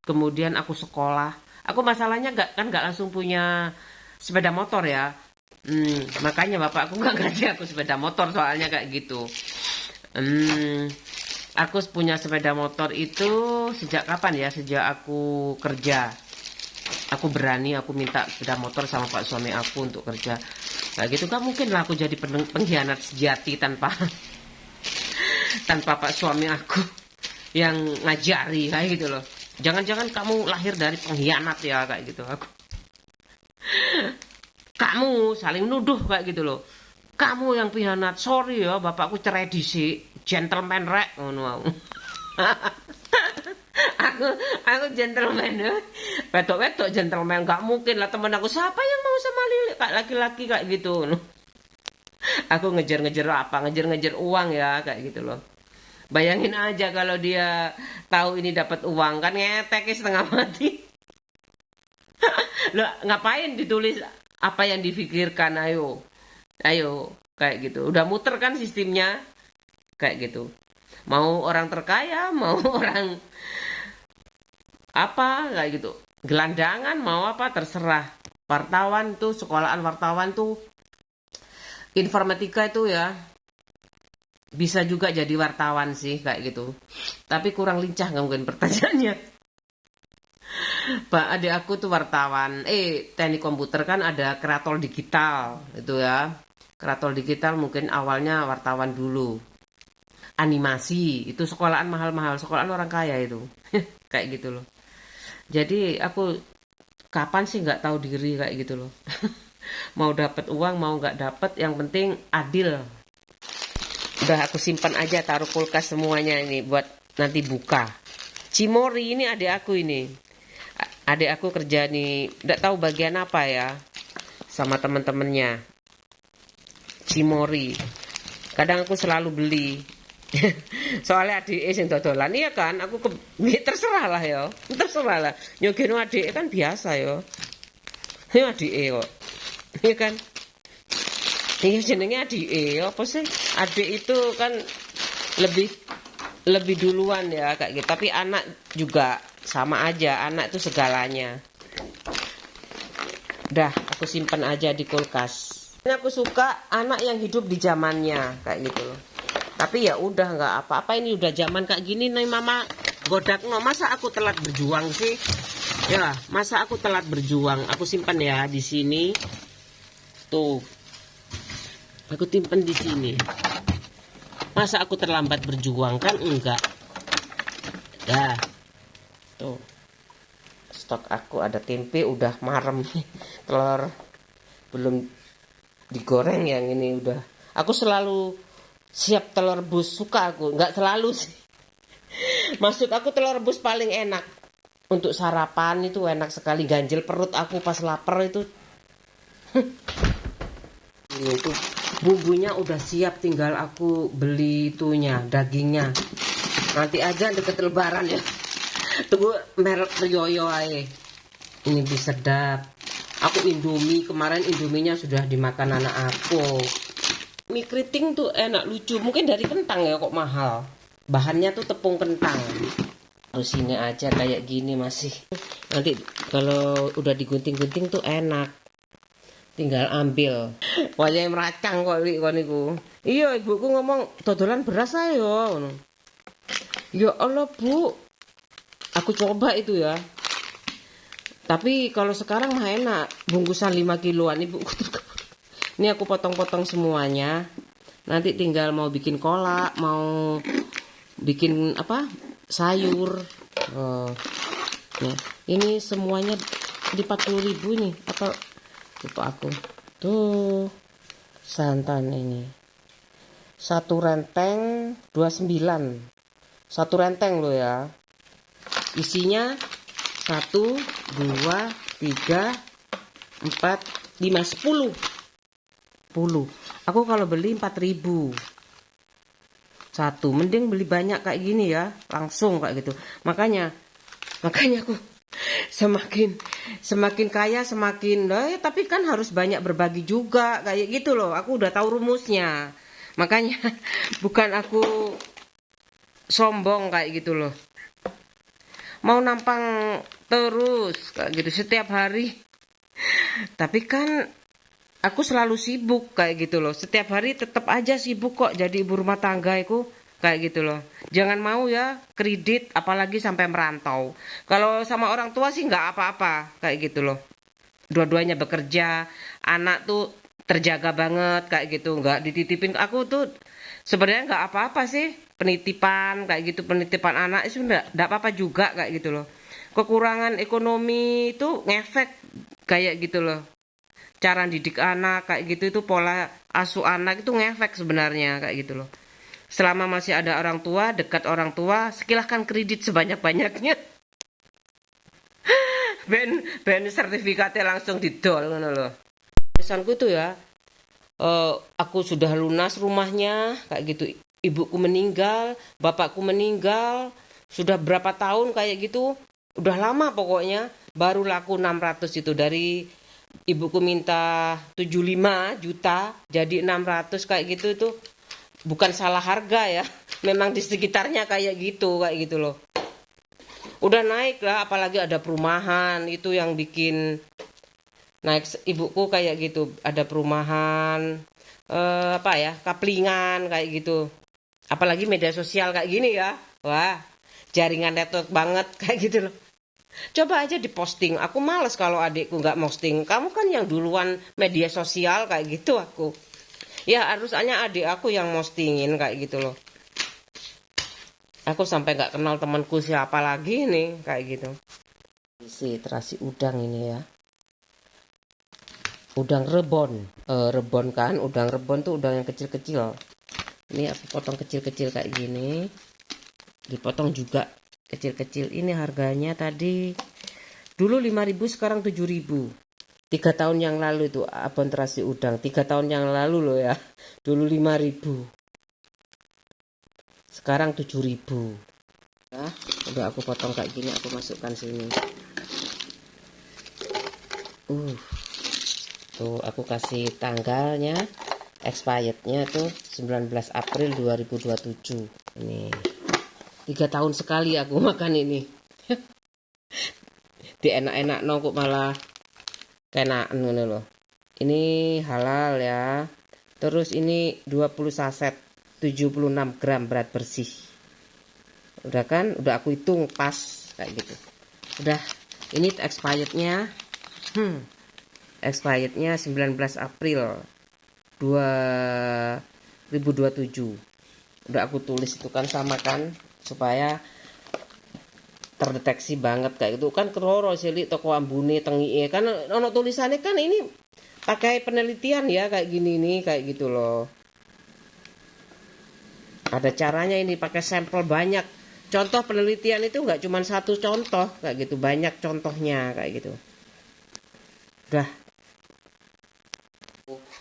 kemudian aku sekolah. Aku masalahnya nggak langsung punya sepeda motor ya. Makanya bapakku nggak ngasih aku sepeda motor soalnya kayak gitu. Aku punya sepeda motor itu sejak kapan ya? Sejak aku kerja. Aku berani, aku minta sepeda motor sama pak suami aku untuk kerja. Kayak gitu kan mungkin lah aku jadi pengkhianat sejati tanpa tanpa pak suami aku yang ngajari kayak gitu loh. Jangan-jangan kamu lahir dari pengkhianat ya kayak gitu aku. Kamu saling nuduh kayak gitu loh. Kamu yang pengkhianat. Sorry ya, bapakku cerai dhisik. Gentleman rek ngono. aku gentleman ya. Wedok-wedok gentleman, gak mungkin lah temen aku siapa yang mau sama Lili kayak laki-laki kayak gitu. Aku ngejar-ngejar apa? Ngejar-ngejar uang ya kayak gitu loh. Bayangin aja kalau dia tahu ini dapat uang kan ngetek setengah mati. Loh, ngapain ditulis apa yang difikirkan, ayo kayak gitu. Udah muter kan sistemnya kayak gitu. Mau orang terkaya, mau orang apa kayak gitu. Gelandangan mau apa terserah. Wartawan tuh, sekolahan wartawan tuh, informatika itu ya bisa juga jadi wartawan sih kayak gitu. Tapi kurang lincah nggak mungkin pertanyaannya. Pak adik aku tuh wartawan. Teknik komputer kan ada kreator digital itu ya. Kreator digital mungkin awalnya wartawan dulu. Animasi itu sekolahan mahal-mahal, sekolahan orang kaya itu. Kayak gitu loh. Jadi aku kapan sih nggak tahu diri kayak gitu loh. Mau dapat uang mau nggak dapat, yang penting adil. Udah aku simpan aja, taruh kulkas semuanya ini buat nanti buka. Cimori ini adik aku ini. Adik aku kerja nih, nggak tahu bagian apa ya, sama temen-temennya. Cimori. Kadang aku selalu beli. Soalnya adik sing dodolan iya kan, aku terserah lah ya. Terserah lah. Nyogeno adik kan biasa ya. Ya adik kok. Iya kan? Iya jenenge adik apa sih? Adik itu kan lebih duluan ya kayak gitu. Tapi anak juga sama aja, anak itu segalanya. Udah, aku simpen aja di kulkas. Aku suka anak yang hidup di zamannya kayak gitu loh. Tapi ya udah nggak apa-apa, ini udah zaman kayak gini nih mama godak no. Masa aku telat berjuang sih? Ya, masa aku telat berjuang? Aku simpan ya di sini. Tuh. Aku simpan di sini. Masa aku terlambat berjuang kan enggak? Dah. Tuh. Stok aku ada tempe udah marem. Telur belum digoreng yang ini udah. Aku selalu siap telur rebus, suka aku, nggak selalu sih. Maksud aku telur rebus paling enak. Untuk sarapan itu enak sekali, ganjel perut aku pas lapar itu. Ini itu bumbunya udah siap, tinggal aku beli itunya, dagingnya. Nanti aja deket lebaran ya. Tunggu merek Yoyo aja. Ini bisa sedap. Aku Indomie, kemarin Indominya sudah dimakan anak aku. Mie keriting tuh enak, lucu. Mungkin dari kentang ya kok mahal. Bahannya tuh tepung kentang. Terus ini aja kayak gini masih. Nanti kalau udah digunting-gunting tuh enak. Tinggal ambil. Wajah meracang kok niku. Iya, ibuku ngomong dodolan beras ayo. Ya Allah, Bu. Aku coba itu ya. Tapi kalau sekarang mah enak. Bungkusan 5 kiloan ibuku. Ini aku potong-potong semuanya. Nanti tinggal mau bikin kolak, mau bikin apa? Sayur. Oh. Nah, ini semuanya di 40.000 nih, atau lupa aku. Tuh, santan ini. Satu renteng 29. Satu renteng loh ya. Isinya 1, 2, 3, 4, 5, 10. Aku kalau beli 4.000. Satu, mending beli banyak kayak gini ya, langsung kayak gitu. Makanya aku semakin kaya semakin, tapi kan harus banyak berbagi juga kayak gitu loh. Aku udah tahu rumusnya. Makanya bukan aku sombong kayak gitu loh. Mau nampang terus kayak gitu setiap hari. Tapi kan aku selalu sibuk kayak gitu loh. Setiap hari tetap aja sibuk kok jadi ibu rumah tangga itu kayak gitu loh. Jangan mau ya kredit apalagi sampai merantau. Kalau sama orang tua sih nggak apa-apa kayak gitu loh. Dua-duanya bekerja, anak tuh terjaga banget kayak gitu, nggak dititipin. Aku tuh sebenarnya nggak apa-apa sih penitipan kayak gitu, penitipan anak itu nggak apa-apa juga kayak gitu loh. Kekurangan ekonomi itu ngefek kayak gitu loh. Cara didik anak kayak gitu itu pola asuh anak itu ngefek sebenarnya kayak gitu loh. Selama masih ada orang tua, dekat orang tua, silahkan kredit sebanyak-banyaknya. Ben sertifikatnya langsung didol ngono loh. Pesanku itu ya, aku sudah lunas rumahnya kayak gitu. Ibuku meninggal, bapakku meninggal, sudah berapa tahun kayak gitu. Udah lama pokoknya, baru laku 600 itu dari ibuku minta 75 juta jadi 600 kayak gitu itu bukan salah harga ya. Memang di sekitarnya kayak gitu loh. Udah naik lah, apalagi ada perumahan itu yang bikin naik. Ibuku kayak gitu, ada perumahan apa ya, kaplingan kayak gitu. Apalagi media sosial kayak gini ya. Wah, jaringan network banget kayak gitu loh. Coba aja diposting. Aku males kalau adikku nggak posting. Kamu kan yang duluan media sosial kayak gitu aku. Ya harusnya adik aku yang postingin kayak gitu loh. Aku sampai nggak kenal temanku siapa lagi nih kayak gitu. Isi terasi udang ini ya. Udang rebon. Rebon kan, udang rebon tuh udang yang kecil-kecil. Ini aku potong kecil-kecil kayak gini. Dipotong juga kecil-kecil. Ini harganya tadi dulu 5.000, sekarang 7.000. 3 tahun yang lalu itu abon terasi udang. 3 tahun yang lalu loh ya. Dulu 5.000. Sekarang 7.000. Nah, udah aku potong kayak gini, aku masukkan sini. Tuh aku kasih tanggalnya, expirednya tuh 19 April 2027. Ini 3 tahun sekali aku makan ini. Di enak-enak nongkok malah kenaan ngono loh. Ini halal ya. Terus ini 20 saset 76 gram berat bersih. Udah kan? Udah aku hitung pas kayak gitu. Udah, ini expirednya. Expirednya 19 April 2027. Udah aku tulis itu kan, sama kan, supaya terdeteksi banget kayak itu kan. Keroro silik toko ambune tengie kan ono tulisannya kan, ini pakai penelitian ya kayak gini nih kayak gitu loh. Ada caranya ini, pakai sampel banyak. Contoh penelitian itu nggak cuma satu contoh kayak gitu, banyak contohnya kayak gitu. Udah.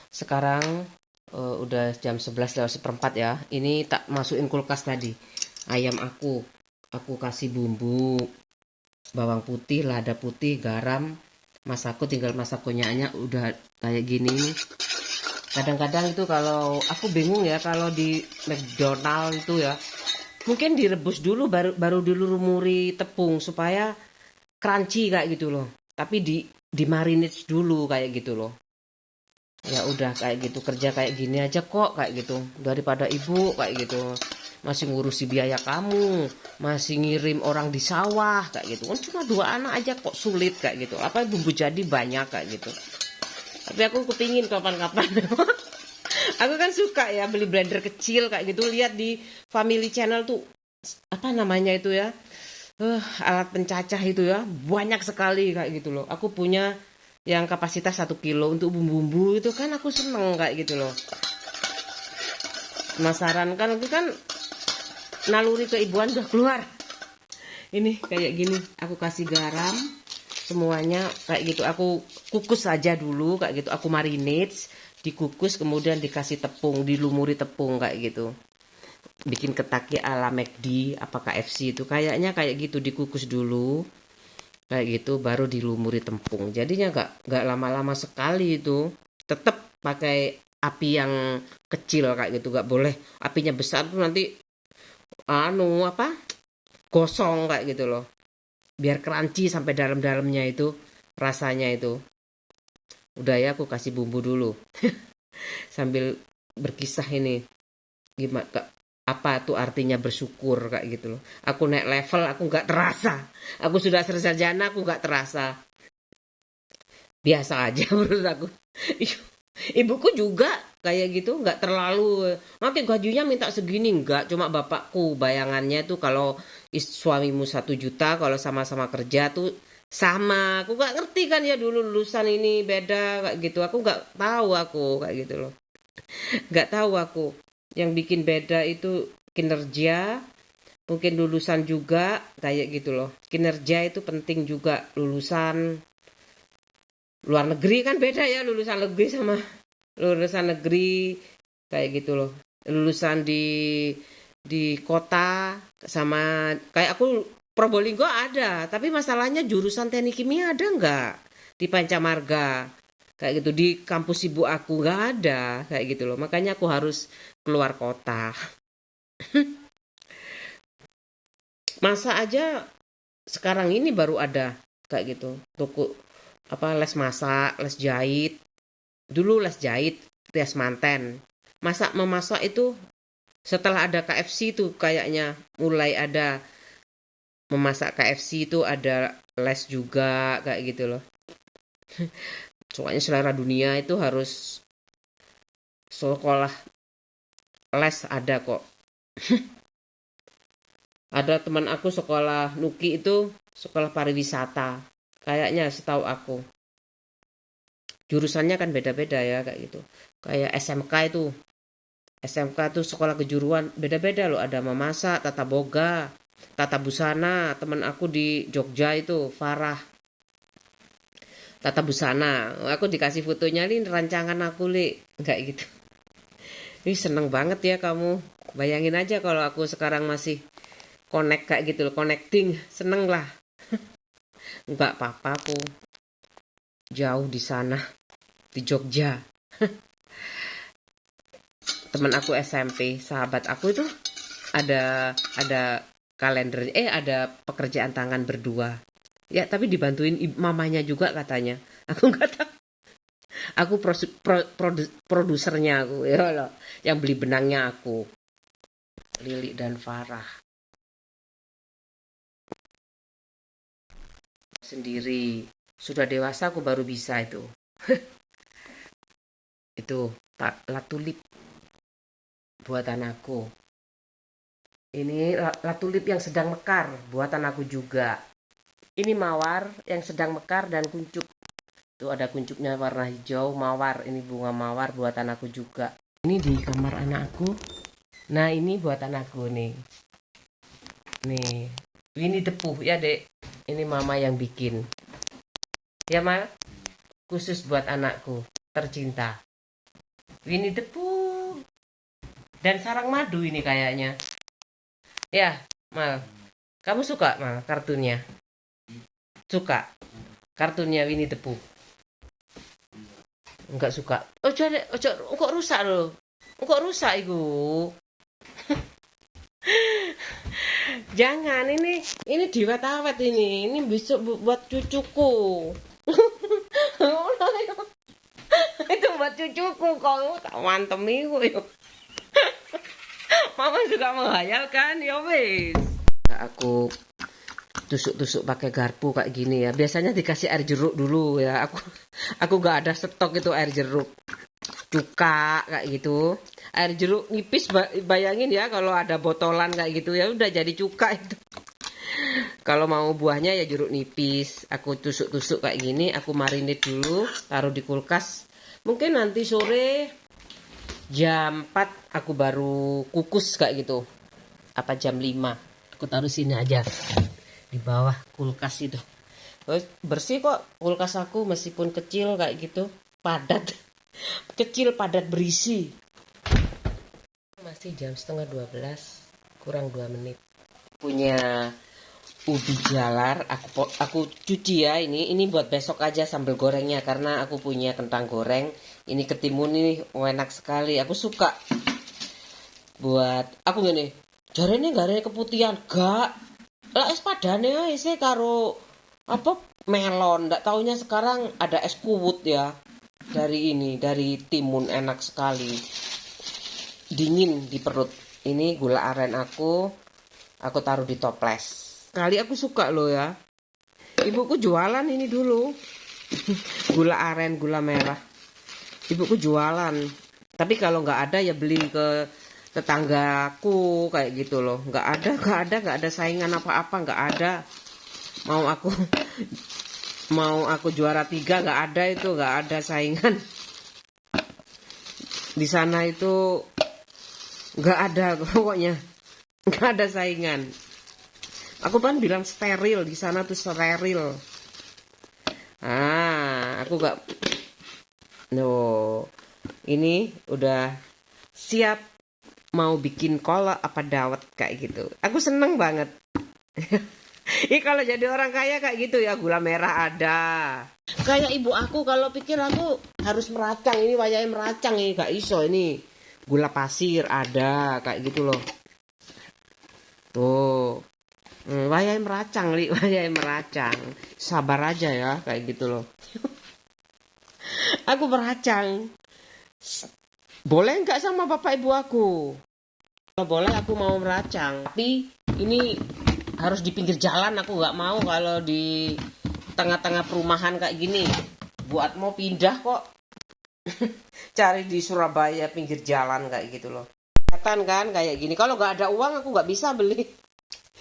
Sekarang udah jam 11:04 ya. Ini tak masukin kulkas tadi. Ayam aku kasih bumbu, bawang putih, lada putih, garam. Masako tinggal masak konyaknya udah kayak gini nih. Kadang-kadang itu kalau aku bingung ya, kalau di McDonald itu ya, mungkin direbus dulu baru dilumuri tepung supaya crunchy kayak gitu loh. Tapi di marinate dulu kayak gitu loh. Ya udah kayak gitu, kerja kayak gini aja kok kayak gitu, daripada ibu kayak gitu masih ngurusi biaya kamu, masih ngirim orang di sawah kayak gitu kan, cuma 2 anak aja kok sulit kayak gitu, apa bumbu jadi banyak kayak gitu. Tapi aku kepingin kapan-kapan. Aku kan suka ya beli blender kecil kayak gitu, lihat di Family Channel tuh apa namanya itu ya, alat pencacah itu ya banyak sekali kayak gitu loh. Aku punya yang kapasitas 1 kilo untuk bumbu-bumbu itu kan aku seneng kayak gitu loh. Penasaran kan, itu kan naluri keibuan udah keluar. Ini kayak gini, aku kasih garam semuanya kayak gitu. Aku kukus saja dulu kayak gitu. Aku marinate, dikukus kemudian dikasih tepung, dilumuri tepung kayak gitu. Bikin ketaki ala McD apa KFC itu kayaknya kayak gitu, dikukus dulu kayak gitu baru dilumuri tepung. Jadinya nggak lama-lama sekali itu. Tetap pakai api yang kecil kayak gitu, nggak boleh apinya besar tuh nanti gosong kayak gitu loh. Biar crunchy sampai dalam-dalamnya itu rasanya itu. Udah ya, aku kasih bumbu dulu. Sambil berkisah ini gimana apa tuh artinya bersyukur kayak gitu loh. Aku naik level, aku nggak terasa. Aku sudah sarjana, aku nggak terasa. Biasa aja menurut aku. Ibuku juga kayak gitu, nggak terlalu nanti gajinya minta segini, nggak. Cuma bapakku bayangannya tuh kalau suamimu 1 juta, kalau sama-sama kerja tuh sama. Aku nggak ngerti kan ya, dulu lulusan ini beda kayak gitu. Aku nggak tahu aku kayak gitu loh. Nggak tahu aku. Yang bikin beda itu kinerja, mungkin lulusan juga kayak gitu loh. Kinerja itu penting juga. Lulusan luar negeri kan beda ya, lulusan negeri sama lulusan negeri kayak gitu loh. Lulusan di kota sama kayak aku Probolinggo ada, tapi masalahnya jurusan teknik kimia ada nggak di Pancamarga kayak gitu. Di kampus ibu aku nggak ada kayak gitu loh, makanya aku harus keluar kota. Masa aja sekarang ini baru ada kayak gitu toko apa, les masak, les jahit. Dulu les jahit, les manten. Masak memasak itu setelah ada KFC itu kayaknya mulai ada memasak KFC itu ada les juga kayak gitu loh. Soalnya selera dunia itu harus sekolah les ada kok. Ada teman aku sekolah Nuki itu sekolah pariwisata. Kayaknya setahu aku. Jurusannya kan beda-beda ya kayak gitu. Kayak SMK itu. SMK itu sekolah kejuruan beda-beda loh. Ada memasak, tata boga, tata busana. Teman aku di Jogja itu, Farah. Tata busana. Aku dikasih fotonya nih, rancangan aku li. Kayak gitu. Ini seneng banget ya kamu. Bayangin aja kalau aku sekarang masih connect kayak gitu loh. Connecting. Seneng lah. Enggak apa-apa aku. Jauh di sana. Di Jogja. Teman aku SMP, sahabat aku itu ada kalender, ada pekerjaan tangan berdua. Ya, tapi dibantuin mamanya juga katanya. Aku nggak tahu. Aku produsernya aku, ya loh. Yang beli benangnya aku. Lili dan Farah. Sendiri. Sudah dewasa aku baru bisa itu. Itu latulip buatan aku. Ini latulip yang sedang mekar buatan aku juga. Ini mawar yang sedang mekar dan kuncup. Tuh ada kuncupnya warna hijau, mawar. Ini bunga mawar buatan aku juga. Ini di kamar anak aku. Nah, ini buatan aku nih. Nih, ini Depuh ya, Dek. Ini mama yang bikin. Ya, Ma. Khusus buat anakku tercinta. Winnie the Pooh. Dan sarang madu ini kayaknya. Ya, Mal. Kamu suka, Mal, kartunnya? Suka? Kartunnya Winnie the Pooh? Enggak suka. Ojo, kok rusak loh. Kok rusak itu? Jangan, ini diwat-awet ini. Ini bisa buat cucuku. Itu buat cucuku kok. Tak mantem itu. Mama juga menghayalkan, ya wis. Aku tusuk-tusuk pakai garpu kayak gini ya. Biasanya dikasih air jeruk dulu ya. Aku nggak ada stok itu air jeruk. Cuka kayak gitu. Air jeruk nipis, bayangin ya kalau ada botolan kayak gitu ya udah jadi cuka itu. Kalau mau buahnya ya jeruk nipis. Aku tusuk-tusuk kayak gini, aku marinate dulu, taruh di kulkas. Mungkin nanti sore jam 4 aku baru kukus kayak gitu. Apa jam 5. Aku taruh sini aja. Di bawah kulkas itu. Bersih kok kulkas aku meskipun kecil kayak gitu. Padat. Kecil, padat, berisi. Masih jam setengah 12. Kurang 2 menit. Punya ubi jalar, aku cuci ya, ini buat besok aja sambal gorengnya, karena aku punya kentang goreng ini ketimun, ini enak sekali, aku suka buat aku gini. Jarene gak ada keputihan, gak lah, es padane isi karo apa melon, ndak taunya sekarang ada es kuwut ya, dari timun, enak sekali, dingin di perut. Ini gula aren aku taruh di toples. Kali aku suka loh ya. Ibuku jualan ini dulu. Gula aren, gula merah. Ibuku jualan. Tapi kalau nggak ada ya beli ke tetanggaku kayak gitu loh. Nggak ada saingan apa-apa, nggak ada. Mau aku juara 3 nggak ada itu, nggak ada saingan. Di sana itu nggak ada pokoknya, nggak ada saingan. Aku kan bilang steril, di sana tuh steril. Aku gak. No, ini udah siap mau bikin kolak apa dawet kayak gitu. Aku seneng banget. Ini kalau jadi orang kaya kayak gitu ya, gula merah ada. Kayak ibu aku kalau pikir aku harus meracang, ini wayai meracang ini gak iso ini. Gula pasir ada kayak gitu loh. Tuh. Wayai meracang, wayai meracang. Sabar aja ya, kayak gitu loh. Aku meracang. Boleh nggak sama bapak ibu aku? Kalau boleh aku mau meracang. Tapi ini harus di pinggir jalan, aku nggak mau kalau di tengah-tengah perumahan kayak gini. Buat mau pindah kok. Cari di Surabaya pinggir jalan kayak gitu loh. Kelihatan kan kayak gini. Kalau nggak ada uang aku nggak bisa beli.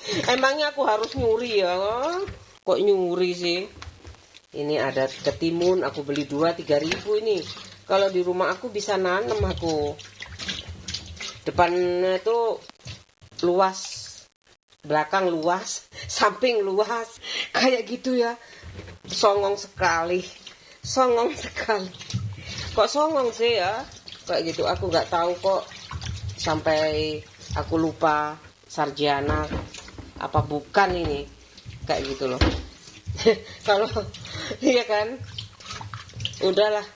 Emangnya aku harus nyuri ya? Kok nyuri sih? Ini ada ketimun, aku beli 2-3 ribu ini. Kalau di rumah aku bisa nanam aku. Depannya tuh luas, belakang luas, samping luas. Kayak gitu ya. Songong sekali. Songong sekali. Kok songong sih ya? Kayak gitu, aku nggak tahu kok. Sampai aku lupa sarjana apa bukan ini, kayak gitu loh. Kalau iya kan, udahlah,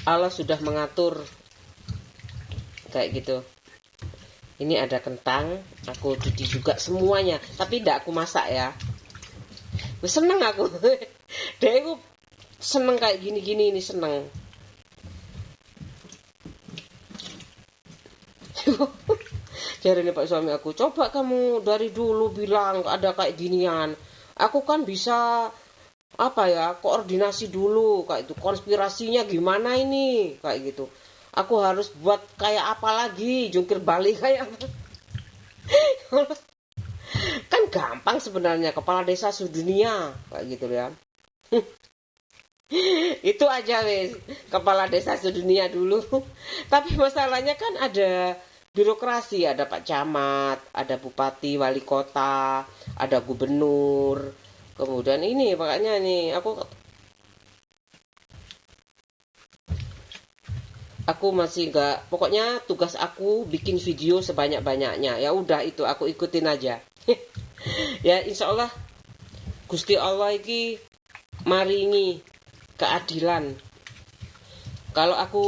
Allah sudah mengatur kayak gitu. Ini ada kentang, aku cuci juga semuanya, tapi tidak aku masak ya. Seneng aku. Deh aku seneng kayak gini-gini, ini seneng. Jadi nih Pak suami aku, coba kamu dari dulu bilang ada kayak ginian. Aku kan bisa apa ya, koordinasi dulu kayak itu, konspirasinya gimana ini kayak gitu. Aku harus buat kayak apa lagi, jungkir balik kayak apa. Kan gampang sebenarnya, kepala desa sedunia kayak gitu ya. Itu aja wes, kepala desa sedunia dulu. Tapi masalahnya kan ada birokrasi, ada Pak Camat, ada Bupati, Wali Kota, ada Gubernur. Kemudian ini makanya nih aku masih nggak, pokoknya tugas aku bikin video sebanyak-banyaknya. Ya udah itu aku ikutin aja. Ya insya Allah Gusti Allah iki maringi keadilan. Kalau aku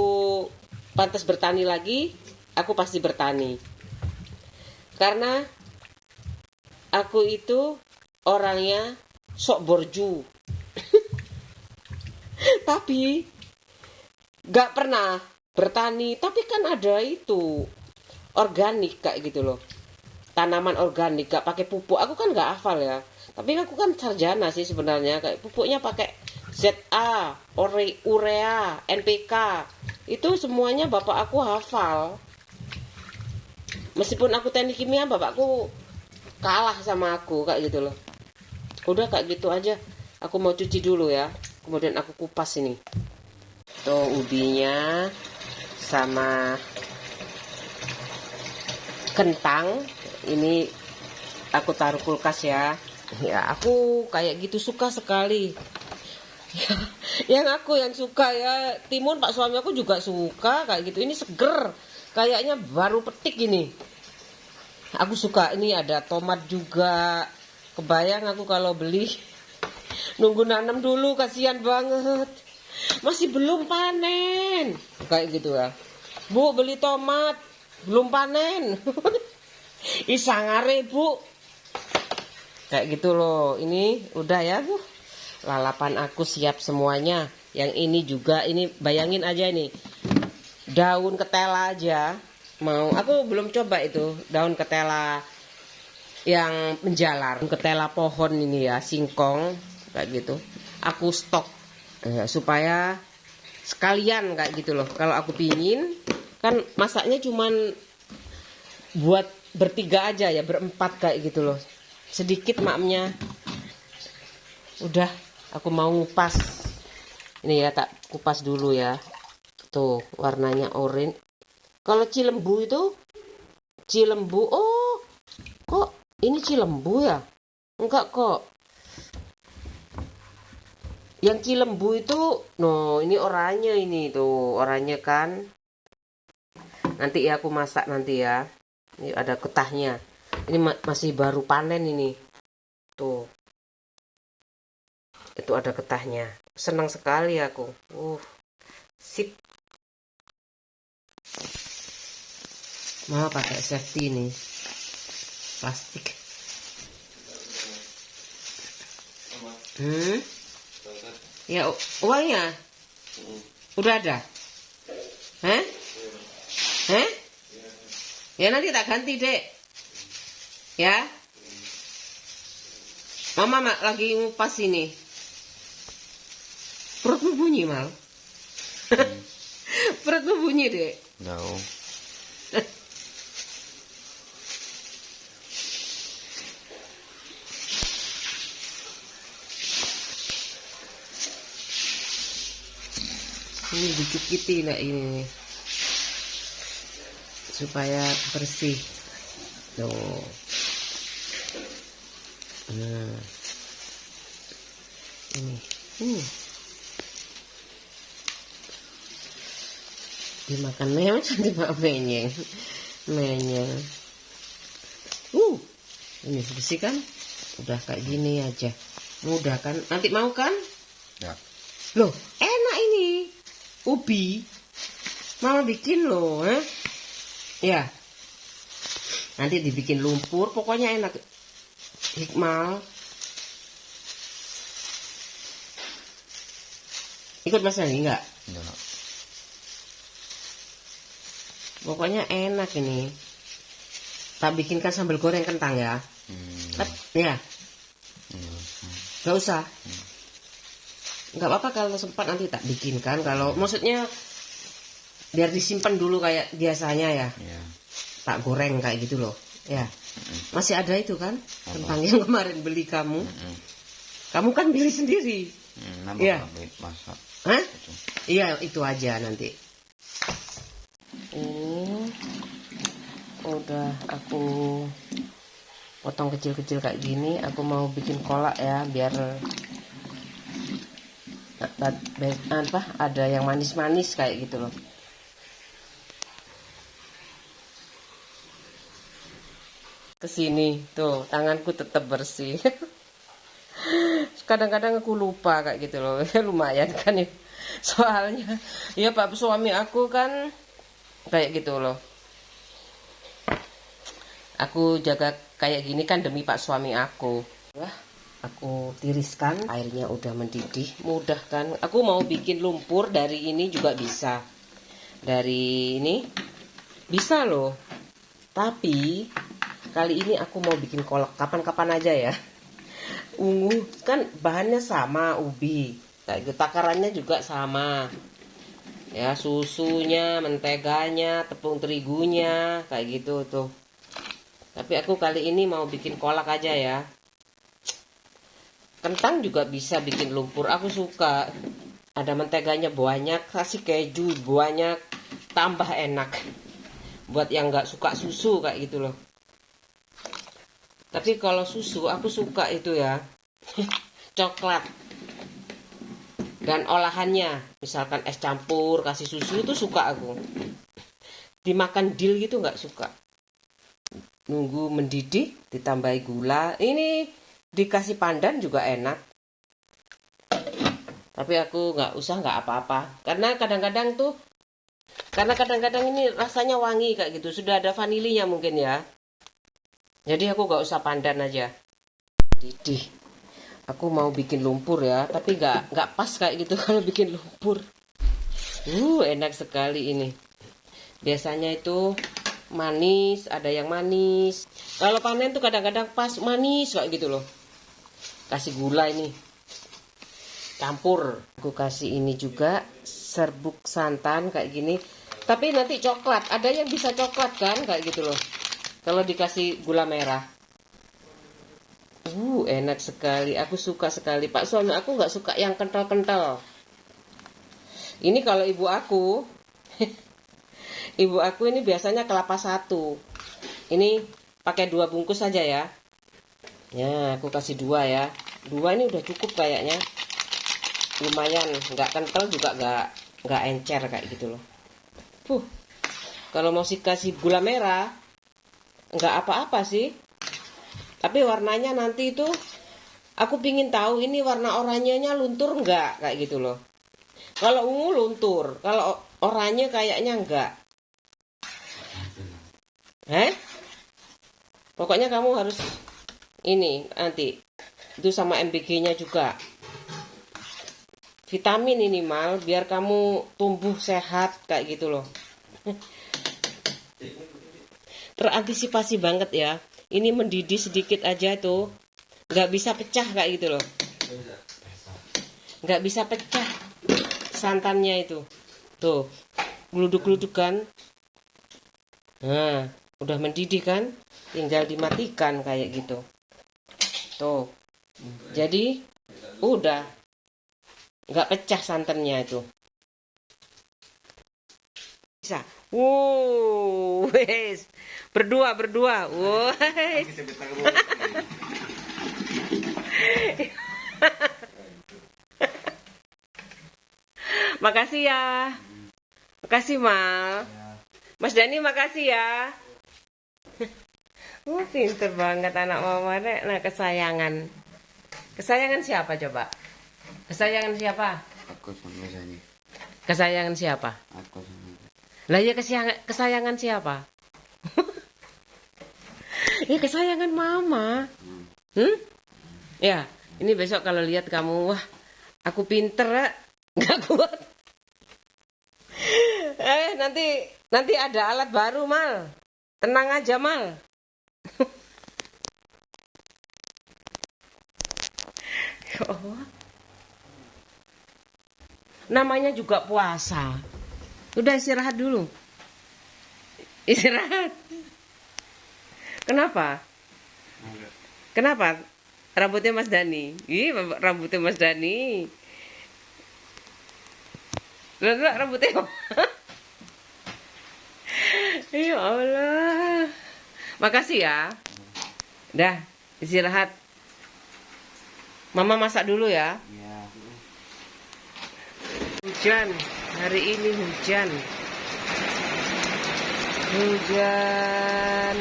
pantas bertani lagi, aku pasti bertani. Karena aku itu orangnya sok borju. Tapi gak pernah bertani. Tapi kan ada itu organik kayak gitu loh. Tanaman organik gak pakai pupuk. Aku kan gak hafal ya. Tapi aku kan sarjana sih sebenarnya. Kayak pupuknya pakai ZA, urea, NPK. Itu semuanya bapak aku hafal. Meskipun aku teknik kimia, bapakku kalah sama aku kayak gitu loh. Udah kayak gitu aja. Aku mau cuci dulu ya. Kemudian aku kupas ini. Tuh ubinya sama kentang. Ini aku taruh kulkas ya. Ya aku kayak gitu suka sekali. Yang suka ya timun, Pak suami aku juga suka kayak gitu. Ini seger. Kayaknya baru petik ini. Aku suka, ini ada tomat juga. Kebayang aku kalau beli nunggu nanam dulu, kasihan banget. Masih belum panen. Kayak gitu ya. Bu, beli tomat, belum panen. Isangare, Bu. Kayak gitu loh. Ini udah ya, Bu. Lalapan aku siap semuanya. Yang ini juga, ini bayangin aja nih. Daun ketela aja. Aku belum coba itu daun ketela yang menjalar, ketela pohon ini ya, singkong kayak gitu. Aku stok supaya sekalian kayak gitu loh. Kalau aku pingin kan masaknya cuman buat bertiga aja ya, berempat kayak gitu loh. Sedikit maknya. Udah, aku mau ngupas. Ini ya, tak kupas dulu ya. Tuh, warnanya oranye. Kalau cilembu itu, oh, kok ini cilembu ya? Enggak kok. Yang cilembu itu, no, ini oranye ini tuh, oranye kan. Nanti ya aku masak nanti ya. Ini ada getahnya. Ini masih baru panen ini. Tuh. Itu ada getahnya. Senang sekali aku. Sip. Mau pakai safety ini. Plastik. Ya, uangnya udah ada. Hah? Ya nanti tak ganti, Dek. Ya. Mama lagi ngupas ini. Perutmu bunyi, Mal. Perutmu bunyi, Dek. Jauh. Ini dikit-kitin lah ini supaya bersih. Tuh. Ini. Dimakan memang cantik Pak menyeng. Ini bersih kan? Udah kayak gini aja. Mudah kan? Nanti mau kan? Ya. Loh, enak ini. Ubi. Mama bikin loh, Ya. Nanti dibikin lumpur, pokoknya enak. Hikmal. Ikut Mas Nani enggak? Enggak. Pokoknya enak ini. Tak bikinkan sambal goreng kentang ya. Ya. Gak usah. Nggak apa-apa kalau sempat nanti tak bikinkan. Kalau maksudnya biar disimpan dulu kayak biasanya ya. Tak goreng kayak gitu loh. Ya. Masih ada itu kan? Kentang yang kemarin beli kamu. Kamu kan beli sendiri. Iya. Masak. Hah? Iya, itu aja nanti. Ini udah aku potong kecil-kecil kayak gini. Aku mau bikin kolak ya, biar ada yang manis-manis kayak gitu loh. Kesini tuh tanganku tetap bersih. Kadang-kadang aku lupa kayak gitu loh. Lumayan kan ya. Soalnya ya Pak suami aku kan kayak gitu loh. Aku jaga kayak gini kan demi Pak suami aku. Wah, aku tiriskan, airnya udah mendidih, mudah kan. Aku mau bikin lumpur dari ini juga bisa. Dari ini bisa loh. Tapi kali ini aku mau bikin kolak kapan-kapan aja ya. Ungu kan bahannya sama, ubi. Kayak gitu, takarannya juga sama. Ya, susunya, menteganya, tepung terigunya, kayak gitu tuh. Tapi aku kali ini mau bikin kolak aja ya. Kentang juga bisa bikin lumpur, aku suka. Ada menteganya banyak, kasih keju banyak, tambah enak. Buat yang nggak suka susu kayak gitu loh. Tapi kalau susu aku suka itu ya. Coklat. Dan olahannya, misalkan es campur, kasih susu itu suka aku. Dimakan dil gitu nggak suka. Nunggu mendidih, ditambahi gula. Ini dikasih pandan juga enak. Tapi aku nggak apa-apa. Karena kadang-kadang ini rasanya wangi kayak gitu. Sudah ada vanilinya mungkin ya. Jadi aku nggak usah pandan aja. Didih. Aku mau bikin lumpur ya, tapi nggak pas kayak gitu kalau bikin lumpur. Enak sekali ini. Biasanya itu manis, ada yang manis. Kalau panen tuh kadang-kadang pas manis kayak gitu loh. Kasih gula ini. Campur. Aku kasih ini juga serbuk santan kayak gini. Tapi nanti coklat. Ada yang bisa coklat kan kayak gitu loh. Kalau dikasih gula merah. Enak sekali. Aku suka sekali. Pak suami aku nggak suka yang kental-kental. Ini kalau ibu aku, ibu aku ini biasanya kelapa satu. Ini pakai 2 bungkus saja ya. Ya, aku kasih 2 ya. 2 ini udah cukup kayaknya. Lumayan, nggak kental juga nggak encer kayak gitu loh. Kalau mau kasih gula merah, nggak apa-apa sih. Tapi warnanya nanti itu aku pingin tahu ini warna oranyenya luntur nggak kayak gitu loh. Kalau ungu luntur, kalau oranye kayaknya enggak. Pokoknya kamu harus ini nanti itu sama MBG-nya juga. Vitamin ini mal biar kamu tumbuh sehat kayak gitu loh. Terantisipasi banget ya. Ini mendidih sedikit aja tuh, nggak bisa pecah kayak gitu loh. Nggak bisa pecah santannya itu. Tuh, geluduk-geluduk kan. Nah, udah mendidih kan? Tinggal dimatikan kayak gitu. Tuh. Jadi, udah. Nggak pecah santannya itu. Bisa. Wes. Berdua. Wes. Makasih ya. Makasih, Mal. Mas Dani makasih ya. Pinter banget anak mama. Nah, kesayangan. Kesayangan siapa coba? Kesayangan siapa? Aku sama Zani. Kesayangan siapa? Aku sama. Lah ya kesayangan siapa? Ya kesayangan mama. Ya, ini besok kalau lihat kamu, wah, aku pinter, nggak kuat. Nanti ada alat baru, Mal. Tenang aja, Mal. Oh. Namanya juga puasa. Udah istirahat dulu. Istirahat. Kenapa? Kenapa? Rambutnya Mas Dani. Rambutnya Mas Dani. Lihat rambutnya. Ya Allah. Makasih ya. Dah, istirahat. Mama masak dulu ya. Iya. Hujan. Hari ini hujan. Hujan.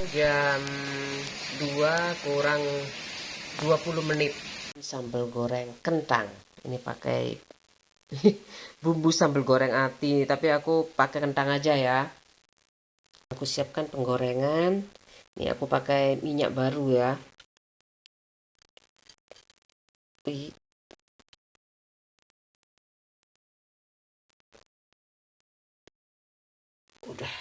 Jam 2 kurang 20 menit. Sambal goreng kentang. Ini pakai bumbu sambal goreng ati, tapi aku pakai kentang aja ya. Aku siapkan penggorengan. Ini aku pakai minyak baru ya. Udah.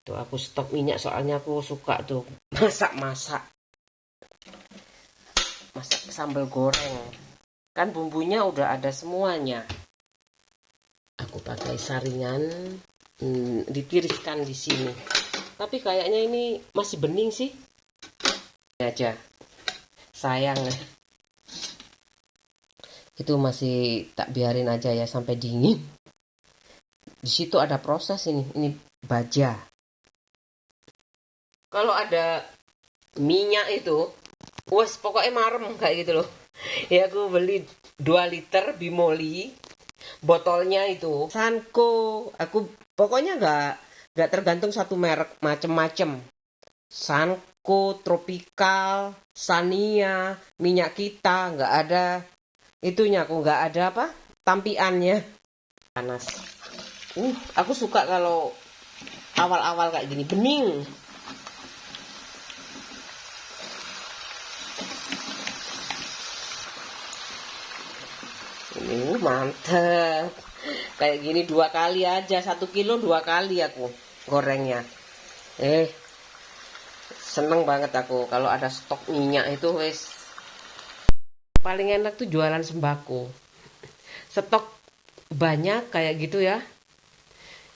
Tuh aku stop minyak soalnya aku suka tuh masak-masak. masak sambal goreng. Kan bumbunya udah ada semuanya. Aku pakai saringan, ditiriskan di sini. Tapi kayaknya ini masih bening sih. Ini aja. Sayang. Itu masih tak biarin aja ya sampai dingin. Di situ ada proses ini baja. Kalau ada minyak itu, wes pokoknya marem kayak gitu loh. Ya aku beli 2 liter Bimoli, botolnya itu Sanko. Aku pokoknya nggak tergantung satu merek, macem-macem. Sanko, Tropical, Sania, minyak kita nggak ada itunya, aku nggak ada apa tampiannya. Panas. Aku suka kalau awal-awal kayak gini bening. Ini mantep. Kayak gini 2 kali aja, 1 kilo 2 kali aku gorengnya. Seneng banget aku kalau ada stok minyak itu wes. Paling enak tuh jualan sembako. Stok banyak kayak gitu ya.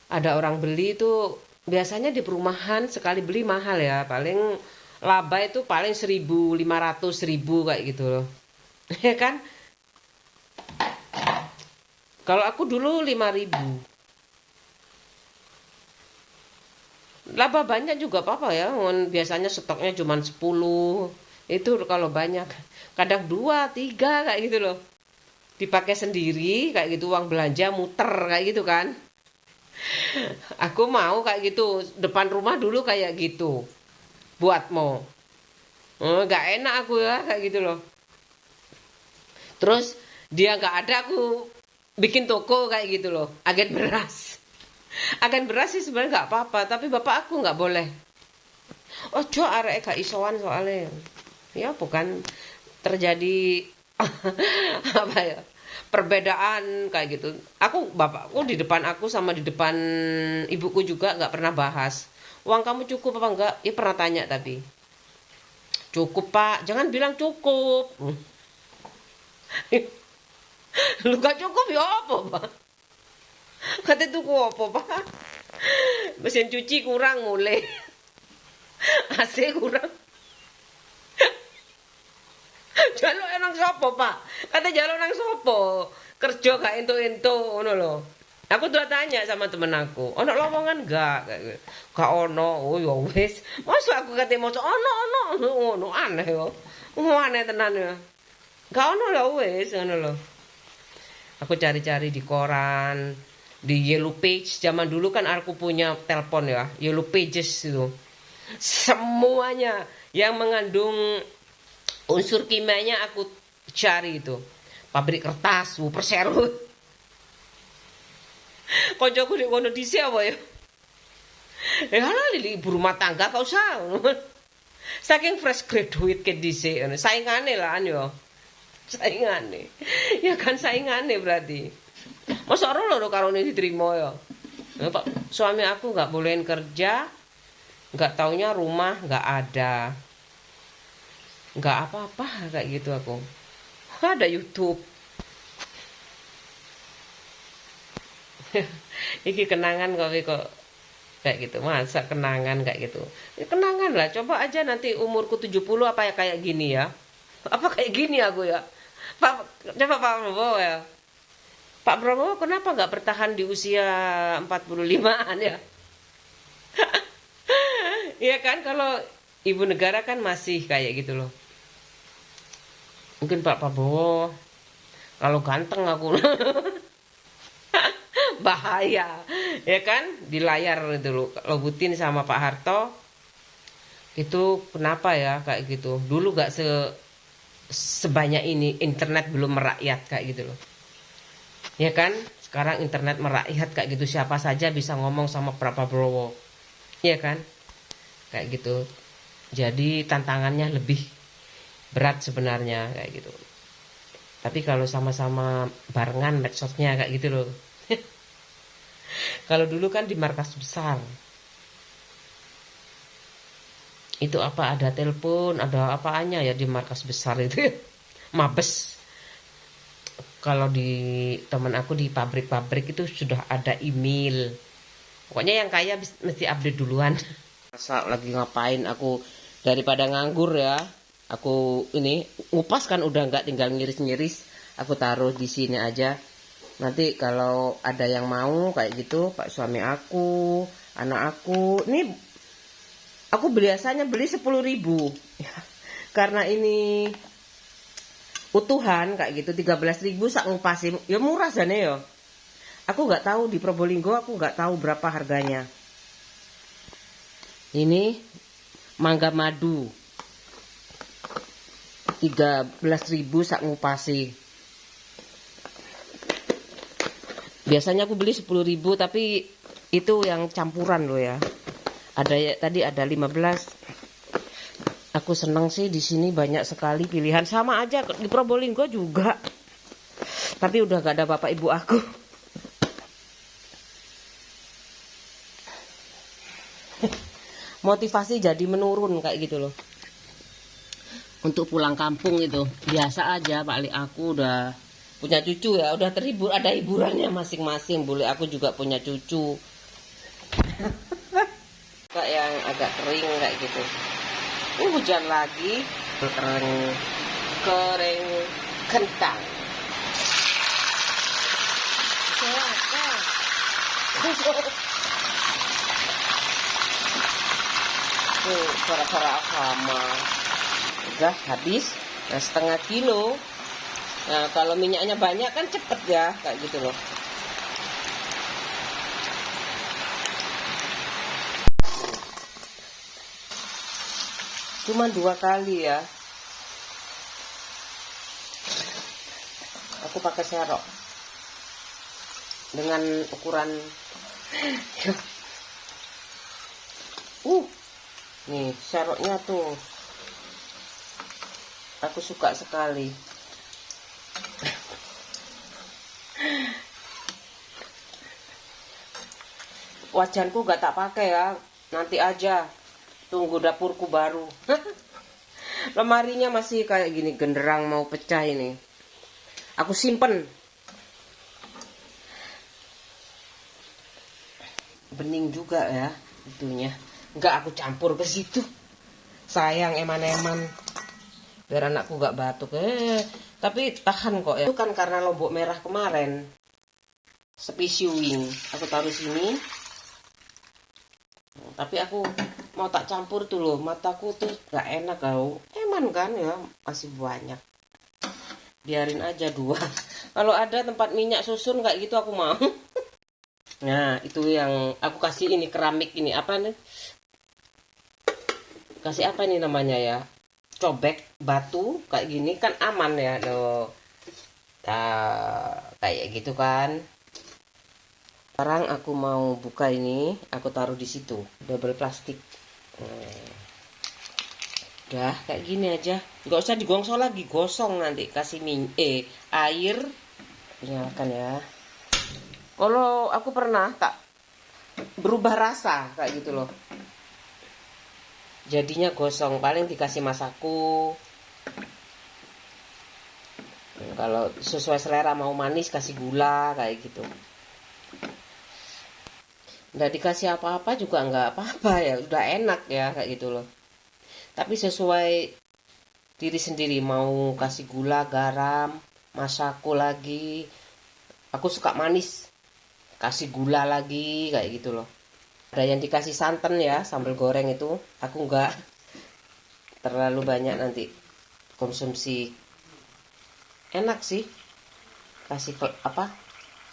Ada orang beli itu biasanya di perumahan sekali beli mahal ya. Paling laba itu paling 1.500, 1.000 kayak gitu loh. Ya kan? Kalau aku dulu 5.000. Laba banyak juga apa-apa ya. Biasanya stoknya cuma 10. Itu kalau banyak. Kadang 2, 3 kayak gitu loh. Dipakai sendiri kayak gitu, uang belanja muter kayak gitu kan. Aku mau kayak gitu, depan rumah dulu kayak gitu. Buatmu. Gak enak aku ya kayak gitu loh. Terus dia gak ada, aku bikin toko kayak gitu loh. Agen beras. Agen beras sih sebenarnya gak apa-apa, tapi bapak aku gak boleh. Ojo arek gak isoan soalnya. Ya bukan terjadi apa ya? Perbedaan kayak gitu. Bapakku di depan aku sama di depan ibuku juga nggak pernah bahas. Uang kamu cukup apa enggak? Ya pernah tanya tapi. Cukup pak, jangan bilang cukup. Lu gak cukup ya apa pak? Kata tuku apa pak? Mesin cuci kurang mulai. AC kurang. Jaluk nang sopo pak? Kata jaluk nang sopo? Kerja gak ento-ento ngono lho. Aku tuh tanya sama temen aku, ono lowongan gak? Gak ono. Oh ya wis. Masa aku kate maca ono aneh yo. Aneh tenan ya. Gak ono lho wis ngono lho. Aku cari-cari di koran, di Yellow Page. Zaman dulu kan aku punya telepon ya, Yellow Pages itu. Semuanya yang mengandung unsur kimianya aku cari itu. Pabrik kertas, Perseru. Koncoku di kono dhisik apa ya? Halah ibu rumah tangga kau usah. Saking fresh graduate ke dhisik saingane lah yo. Saingane. Ya kan saingane berarti. Masa ora lho karo diterima ya. Pak, suami aku nggak bolehin kerja. Nggak taunya rumah nggak ada. Nggak apa-apa kayak gitu aku. Ada YouTube. Iki kenangan kok kayak gitu. Masa kenangan kayak gitu. Ya, kenangan lah. Coba aja nanti umurku 70 apa ya kayak gini ya. Apa kayak gini aku ya. Coba Pak Prabowo ya. Pak Prabowo kenapa nggak bertahan di usia 45-an ya? Iya kan kalau ibu negara kan masih kayak gitu loh. Mungkin Pak Prabowo kalau ganteng aku bahaya ya kan di layar itu loh. Kalau Putin sama Pak Harto itu kenapa ya kayak gitu. Dulu gak sebanyak ini, internet belum merakyat kayak gitu loh. Ya kan sekarang internet merakyat kayak gitu, siapa saja bisa ngomong sama Pak Prabowo. Ya kan kayak gitu. Jadi tantangannya lebih berat sebenarnya kayak gitu. Tapi kalau sama-sama barengan medsosnya kayak gitu loh. Kalau dulu kan di markas besar. Itu apa ada telepon, ada apaannya ya di markas besar itu. mabes. Kalau di teman aku di pabrik-pabrik itu sudah ada email. Pokoknya yang kaya mesti update duluan. Masa lagi ngapain aku, daripada nganggur ya. Aku ini ngupas kan udah nggak, tinggal ngiris-ngiris. Aku taruh di sini aja. Nanti kalau ada yang mau kayak gitu, Pak suami aku, anak aku, ini aku biasanya beli 10.000. Karena ini utuhan kayak gitu 13.000 sak ngupasin. Ya murah jane ya. Aku nggak tahu di Probolinggo, aku nggak tahu berapa harganya. Ini mangga madu 13.000 sak ngupasi. Biasanya aku beli 10.000, tapi itu yang campuran loh ya. Ada ya, tadi ada 15. Aku seneng sih di sini banyak sekali pilihan, sama aja di Probolinggo juga. Tapi udah gak ada bapak ibu aku. Motivasi jadi menurun kayak gitu loh. Untuk pulang kampung itu biasa aja, Pak aku udah punya cucu ya, udah terhibur, ada hiburannya masing-masing. Boleh aku juga punya cucu. Kayak yang agak kering kayak gitu. Hujan lagi, kering kentang. Suara-suara agama. Udah habis, nah, setengah kilo. Nah kalau minyaknya banyak kan cepet ya kayak gitu loh. Cuma 2 kali ya. Aku pakai serok dengan ukuran nih seroknya tuh aku suka sekali. Wajanku gak tak pakai ya, nanti aja, tunggu dapurku baru. Lemarinya masih kayak gini, genderang mau pecah ini. Aku simpen. Bening juga ya itunya. Enggak aku campur ke situ. Sayang eman-eman. Biar anakku gak batuk. Tapi tahan kok ya. Itu kan karena lombok merah kemarin. Spesiuing. Aku taruh sini. Tapi aku mau tak campur tuh loh. Mataku tuh gak enak kau. Eman kan ya. Masih banyak. Biarin aja 2. Kalau ada tempat minyak susun kayak gitu aku mau. Nah itu yang aku kasih ini keramik ini. Apa nih? Kasih apa ini namanya ya, cobek batu kayak gini kan aman ya loh. Kayak gitu kan. Sekarang aku mau buka ini, aku taruh di situ double plastik. Udah kayak gini aja, nggak usah digongsol lagi, gosong nanti. Kasih air, nyalakan ya. Kalau aku pernah tak berubah rasa kayak gitu loh, jadinya gosong. Paling dikasih masaku. Kalau sesuai selera, mau manis kasih gula kayak gitu. Nggak dikasih apa-apa juga nggak apa-apa ya, udah enak ya kayak gitu loh. Tapi sesuai diri sendiri, mau kasih gula, garam, masaku lagi. Aku suka manis, kasih gula lagi kayak gitu loh. Ada yang dikasih santan ya, sambal goreng itu. Aku nggak terlalu banyak nanti konsumsi. Enak sih, kasih apa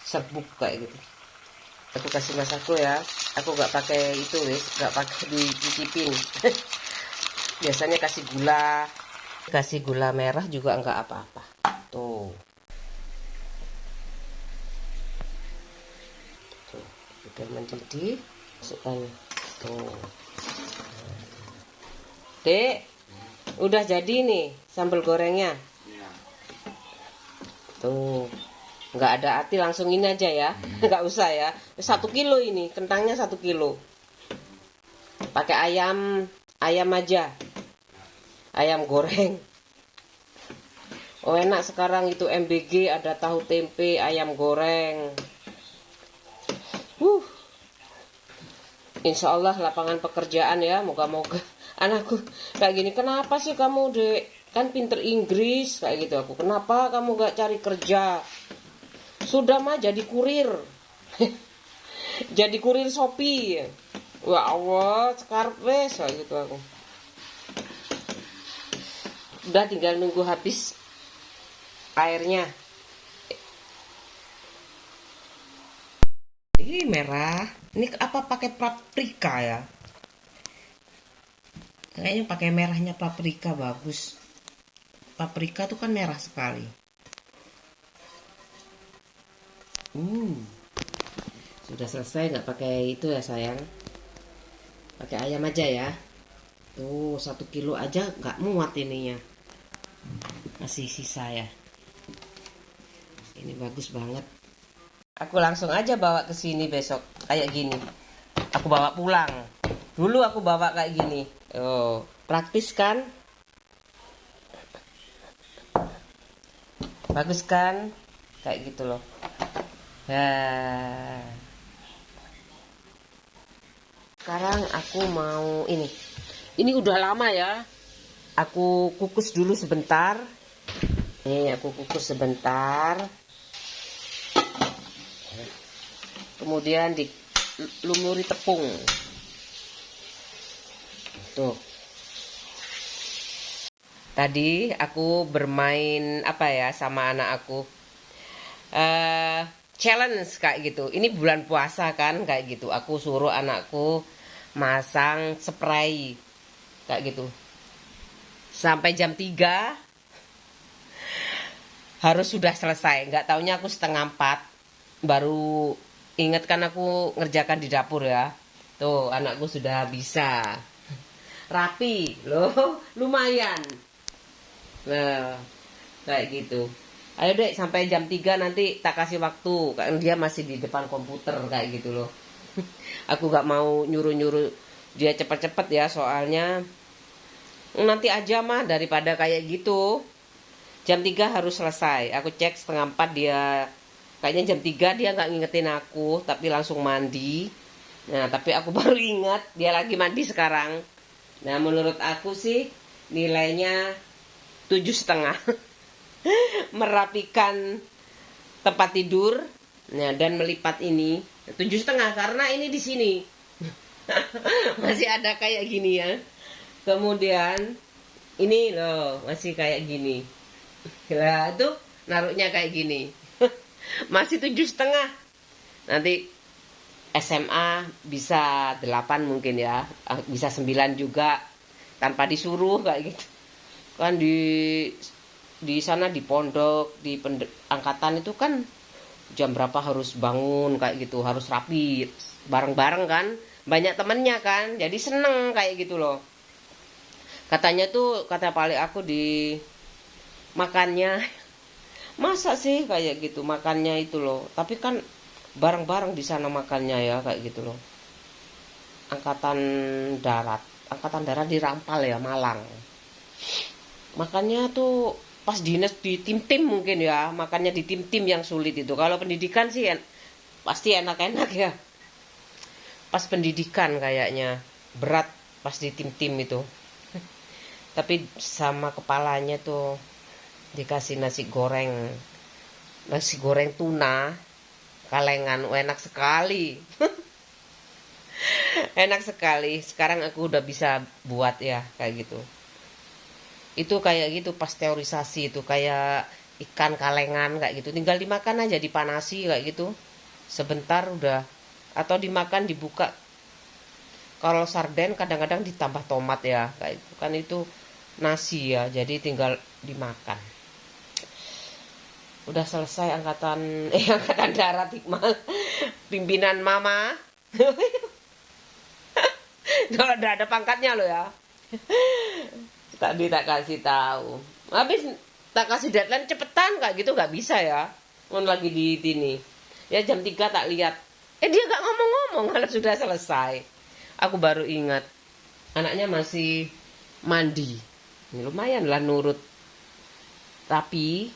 serbuk kayak gitu. Aku kasih masaku ya, aku nggak pakai itu wis, nggak pakai dicicipin. Biasanya kasih gula merah juga nggak apa-apa. Tuh udah mendidih, masukkan. Tuh Dek, udah jadi nih sambal gorengnya. Tuh, nggak ada ati, langsung ini aja ya. Nggak usah ya. 1 kilo ini, kentangnya 1 kilo. Pakai ayam aja. Ayam goreng. Oh enak sekarang itu MBG, ada tahu tempe, ayam goreng. Insya Allah lapangan pekerjaan ya, moga-moga. Anakku kayak gini, kenapa sih kamu dek, kan pinter Inggris kayak gitu. Aku, kenapa kamu gak cari kerja? Sudah mah jadi kurir. Jadi kurir Shopee. Wah Allah, skarpes kayak gitu aku. Udah tinggal nunggu habis airnya. Ini merah. Ini apa pakai paprika ya? Kayaknya pakai merahnya paprika bagus. Paprika tuh kan merah sekali. Sudah selesai, nggak pakai itu ya sayang. Pakai ayam aja ya. Tuh 1 kilo aja nggak muat ininya. Masih sisa ya. Ini bagus banget. Aku langsung aja bawa ke sini besok kayak gini. Aku bawa pulang. Dulu aku bawa kayak gini. Oh, praktis kan? Bagus kan? Kayak gitu loh. Nah. Sekarang aku mau ini. Ini udah lama ya. Aku kukus dulu sebentar. Nih, aku kukus sebentar. Kemudian dilumuri tepung. Tuh. Tadi aku bermain apa ya sama anak aku. Challenge kayak gitu. Ini bulan puasa kan kayak gitu. Aku suruh anakku masang spray kayak gitu. Sampai jam 3 harus sudah selesai. Nggak taunya aku setengah 4 baru inget kan aku ngerjakan di dapur ya. Tuh anakku sudah bisa. Rapi loh, lumayan. Nah, kayak gitu. Ayo dek sampai jam 3 nanti tak kasih waktu. Kan dia masih di depan komputer kayak gitu loh. Aku gak mau nyuruh-nyuruh dia cepet-cepet ya, soalnya nanti aja mah daripada kayak gitu. Jam 3 harus selesai. Aku cek setengah 4 dia. Kayaknya jam 3 dia gak ngingetin aku, tapi langsung mandi. Nah, tapi aku baru ingat dia lagi mandi sekarang. Nah, menurut aku sih nilainya 7,5. Merapikan tempat tidur, nah, dan melipat ini 7,5 karena ini di sini masih ada kayak gini ya. Kemudian ini loh masih kayak gini. Lah itu naruhnya kayak gini. Masih 7,5. Nanti SMA bisa 8 mungkin ya, bisa 9 juga tanpa disuruh kayak gitu. Kan di sana di pondok, di angkatan itu kan jam berapa harus bangun kayak gitu, harus rapi bareng-bareng kan, banyak temennya kan, jadi seneng kayak gitu loh. Katanya tuh kata paling aku di makannya masa sih kayak gitu makannya itu loh, tapi kan bareng-bareng di sana makannya ya kayak gitu loh. Angkatan darat di Rampal ya, Malang. Makannya tuh pas dinas di tim-tim mungkin ya, makannya di tim-tim yang sulit itu. Kalau pendidikan sih pasti enak-enak ya. Pas pendidikan kayaknya berat pas di tim-tim itu. Tapi sama kepalanya tuh dikasih nasi goreng tuna kalengan, enak sekali. Enak sekali. Sekarang aku udah bisa buat ya kayak gitu. Itu kayak gitu pasteurisasi itu, kayak ikan kalengan kayak gitu, tinggal dimakan aja, dipanasi kayak gitu sebentar udah, atau dimakan dibuka. Kalau sarden kadang-kadang ditambah tomat ya kayak itu kan, itu nasi ya, jadi tinggal dimakan. Udah selesai angkatan darat Iqmal. Pimpinan mama. Udah ada pangkatnya loh ya. Tadi tak kasih tahu. Habis tak kasih deadline cepetan kayak gitu nggak bisa ya. Mau lagi di sini. Ya jam 3 tak lihat. Dia nggak ngomong-ngomong kalau sudah selesai. Aku baru ingat. Anaknya masih mandi. Ini lumayan lah nurut. rapi,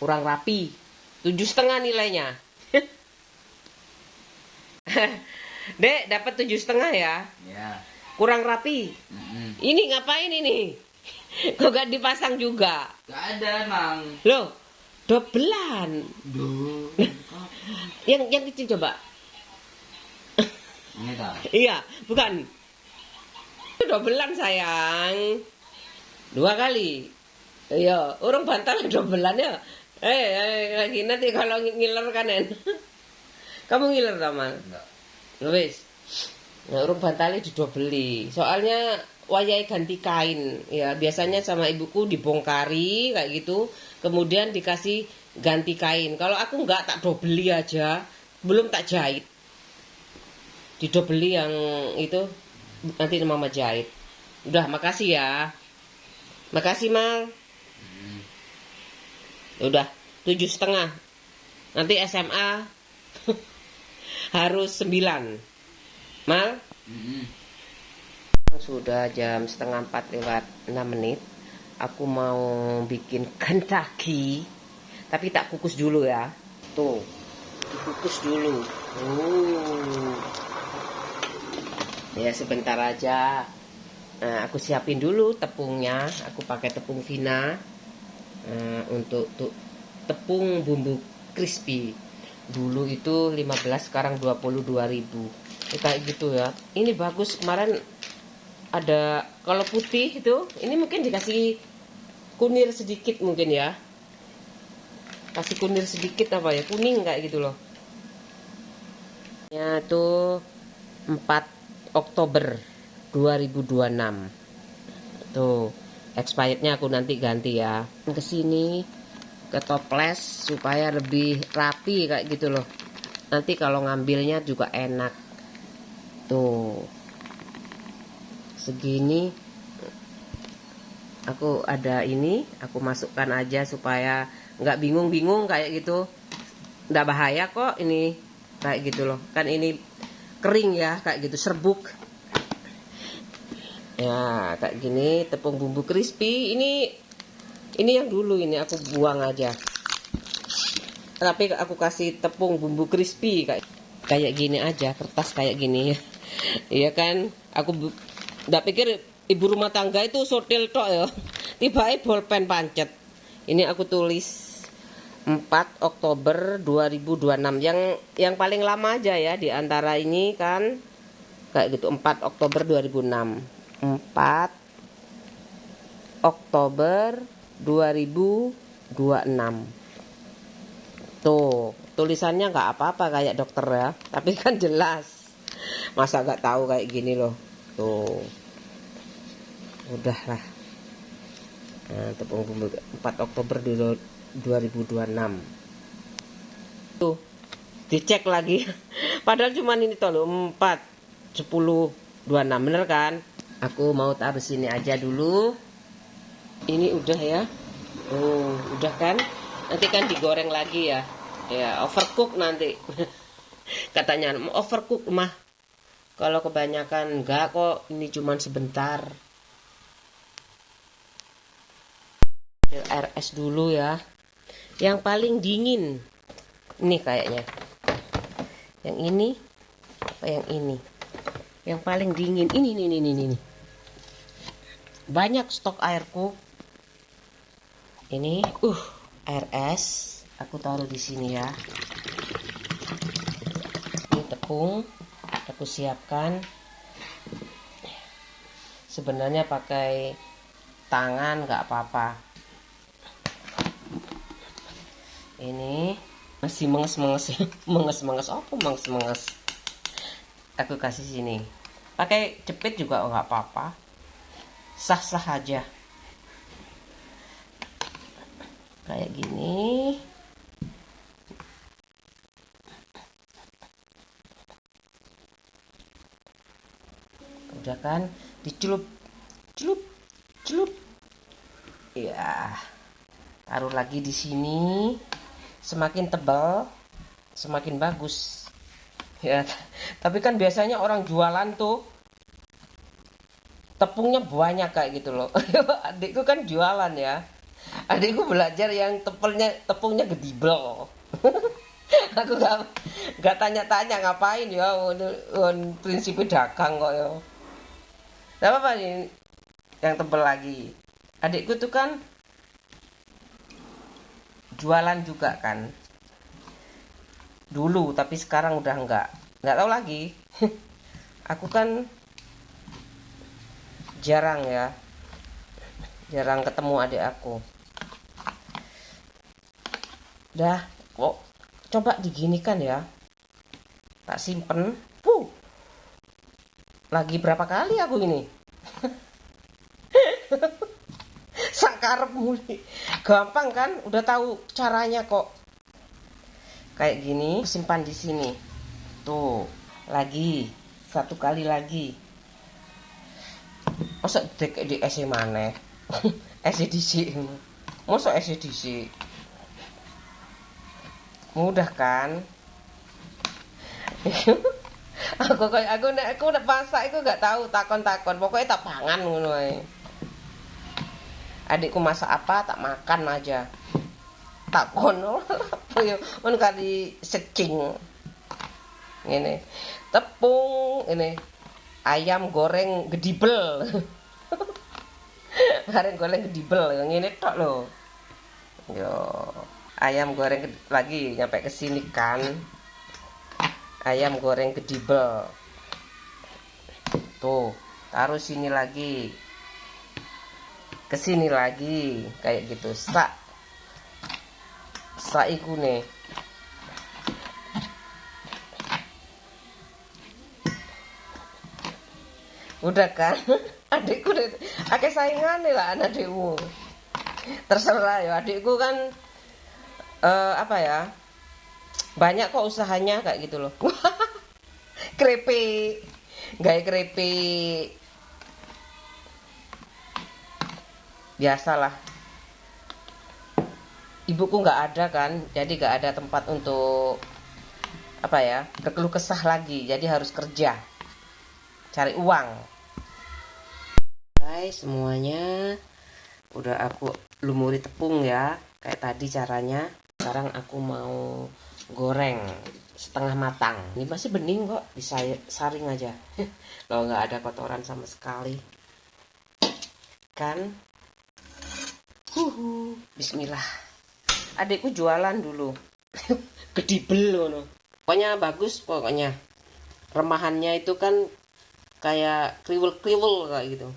kurang rapi. 7,5 nilainya. Dek, dapat 7,5 ya. Ya. Kurang rapi. Ini ngapain ini? Kok gak dipasang juga? Gak ada, Mang. Loh, dobelan. Duh. Yang kecil coba. Ini dah. Iya, bukan. Itu dobelan sayang. 2 kali. Iya, orang bantal dobelan ya. Lagi nanti kalau ngiler kan kamu ngiler sama? Enggak. Wis. Nah, urung bantale didobeli. Soalnya wayahe ganti kain. Ya, biasanya sama ibuku dibongkari kayak gitu, kemudian dikasih ganti kain. Kalau aku enggak, tak dobeli aja, belum tak jahit. Didobeli yang itu nanti mama jahit. Udah, makasih ya. Makasih, Mal. Udah, 7,5. Nanti SMA harus 9. Mal? Sudah jam 3:30 lewat 6 menit. Aku mau bikin Kentucky, tapi tak kukus dulu ya. Tuh, dikukus dulu. Ya sebentar aja. Nah, aku siapin dulu tepungnya. Aku pakai tepung Vina untuk tepung bumbu crispy. Dulu itu 15, sekarang 22.000. Kayak gitu ya. Ini bagus, kemarin ada, kalau putih itu, ini mungkin dikasih kunir sedikit mungkin ya. Kasih kunir sedikit apa ya, kuning kayak gitu loh. Ya tuh 4 Oktober 2026. Tuh, expirednya aku nanti ganti ya. Ke sini ke toples supaya lebih rapi kayak gitu loh. Nanti kalau ngambilnya juga enak. Tuh. Segini. Aku ada ini, aku masukkan aja supaya nggak bingung-bingung kayak gitu. Nggak bahaya kok ini kayak gitu loh. Kan ini kering ya, kayak gitu serbuk. Ya, kayak gini tepung bumbu crispy. Ini yang dulu ini aku buang aja. Tapi aku kasih tepung bumbu crispy kayak gini aja, kertas kayak gini ya. Iya kan? Aku nggak pikir ibu rumah tangga itu sotil tok ya. Tiba-tiba bolpen pancet. Ini aku tulis 4 Oktober 2026. Yang paling lama aja ya di antara ini kan kayak gitu, 4 Oktober 2006. 4 Oktober 2026. Tuh, tulisannya nggak apa-apa kayak dokter ya, tapi kan jelas. Masa nggak tahu kayak gini loh. Tuh. Udahlah. Nah, tepung bumbu 4 Oktober 2026. Tuh, dicek lagi. Padahal cuma ini toh loh, 4 10 26, bener kan? Aku mau taruh sini aja dulu. Ini udah ya. Oh, udah kan? Nanti kan digoreng lagi ya. Ya, overcook nanti. Katanya overcook mah. Kalau kebanyakan enggak kok, ini cuman sebentar. Air es dulu ya. Yang paling dingin. Ini kayaknya. Yang ini apa yang ini? Yang paling dingin ini. Banyak stok airku. Ini air es. Aku taruh di sini ya. Ini tepung. Aku siapkan. Sebenarnya pakai tangan nggak apa-apa. Ini masih menges-menges. Menges-menges apa menges-menges? Aku kasih sini. Pakai jepit juga nggak apa-apa. Sah-sah aja. Kayak gini. Udah kan, dicelup. Ya. Taruh lagi di sini. Semakin tebal, semakin bagus. Ya, tapi kan biasanya orang jualan tuh tepungnya banyak kayak gitu loh. Adikku kan jualan ya. Adikku belajar yang tepungnya gedibel. Aku nggak tanya-tanya ngapain ya, prinsipnya dagang kok ya. Tidak apa-apa nih, yang tebel lagi. Adikku tuh kan jualan juga kan dulu, tapi sekarang udah nggak tahu lagi. Aku kan jarang ketemu adik aku. Dah kok coba diginikan ya, tak simpen. Lagi berapa kali aku ini. Sangkarep muli. Gampang kan, udah tahu caranya kok. Kayak gini, simpan di sini. Tuh, lagi satu kali lagi. Masa dek di SC mana? SCDC. Masa SCDC? Mudah kan? aku nek masak iku gak tahu takon-takon, pokoknya tak pangan ngono ae. Adikku masak apa tak makan aja. Tak kono apa ya, mun kali secing. Ngene. Tepung ini. Ayam goreng gedibel. Ayam goreng gedibel ngene tok lho. Yo, ayam goreng lagi nyampe ke sini kan. Ayam goreng gedibel. Tuh, taruh sini lagi. Ke sini lagi kayak gitu. Iku nih. Udah kan? Adikku akeh saingane lah anak adikmu. Terserah ya, adikku kan apa ya? Banyak kok usahanya kayak gitu loh. Keripik. Gawe keripik. Biasalah. Ibuku nggak ada kan, jadi nggak ada tempat untuk apa ya, berkeluh kesah lagi. Jadi harus kerja, cari uang. Hai semuanya, udah aku lumuri tepung ya, kayak tadi caranya. Sekarang aku mau goreng setengah matang. Ini masih bening kok, bisa saring aja. Kalau nggak ada kotoran sama sekali kan. Bismillah. Adikku jualan dulu. Gedibel loh. Pokoknya bagus pokoknya. Remahannya itu kan kayak kriwel-kriwel kayak gitu.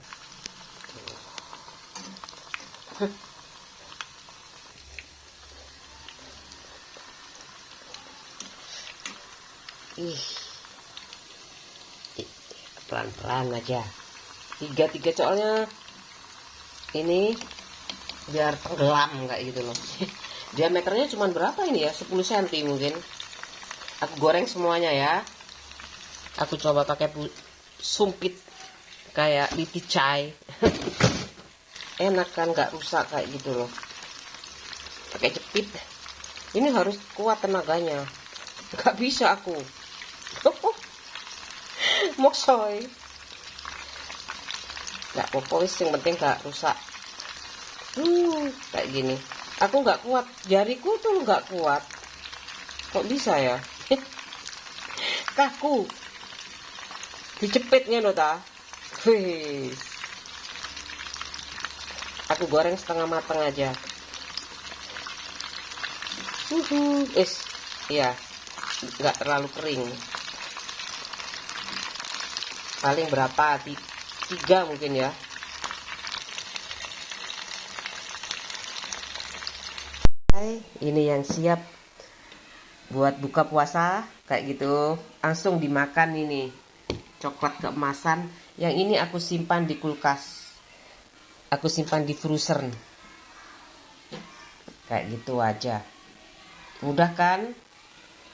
Pelan-pelan aja. Tiga soalnya ini biar tenggelam kayak gitu loh. Diameternya cuma berapa ini ya, 10 cm mungkin. Aku goreng semuanya ya. Aku coba pakai sumpit kayak liti chai. Enak kan, nggak rusak kayak gitu loh. Pakai jepit. Ini harus kuat tenaganya. Nggak bisa aku. Moksoy. Nggak apa-apa, yang penting nggak rusak. Kayak gini. Aku nggak kuat, jariku tuh nggak kuat. Kok bisa ya? Kaku. Dijepitnya loh ta. Aku goreng setengah matang aja. Iya, nggak terlalu kering. Paling berapa? 3 mungkin ya. Ini yang siap buat buka puasa kayak gitu, langsung dimakan ini. Coklat keemasan. Yang ini aku simpan di kulkas. Aku simpan di freezer. Kayak gitu aja. Mudah kan?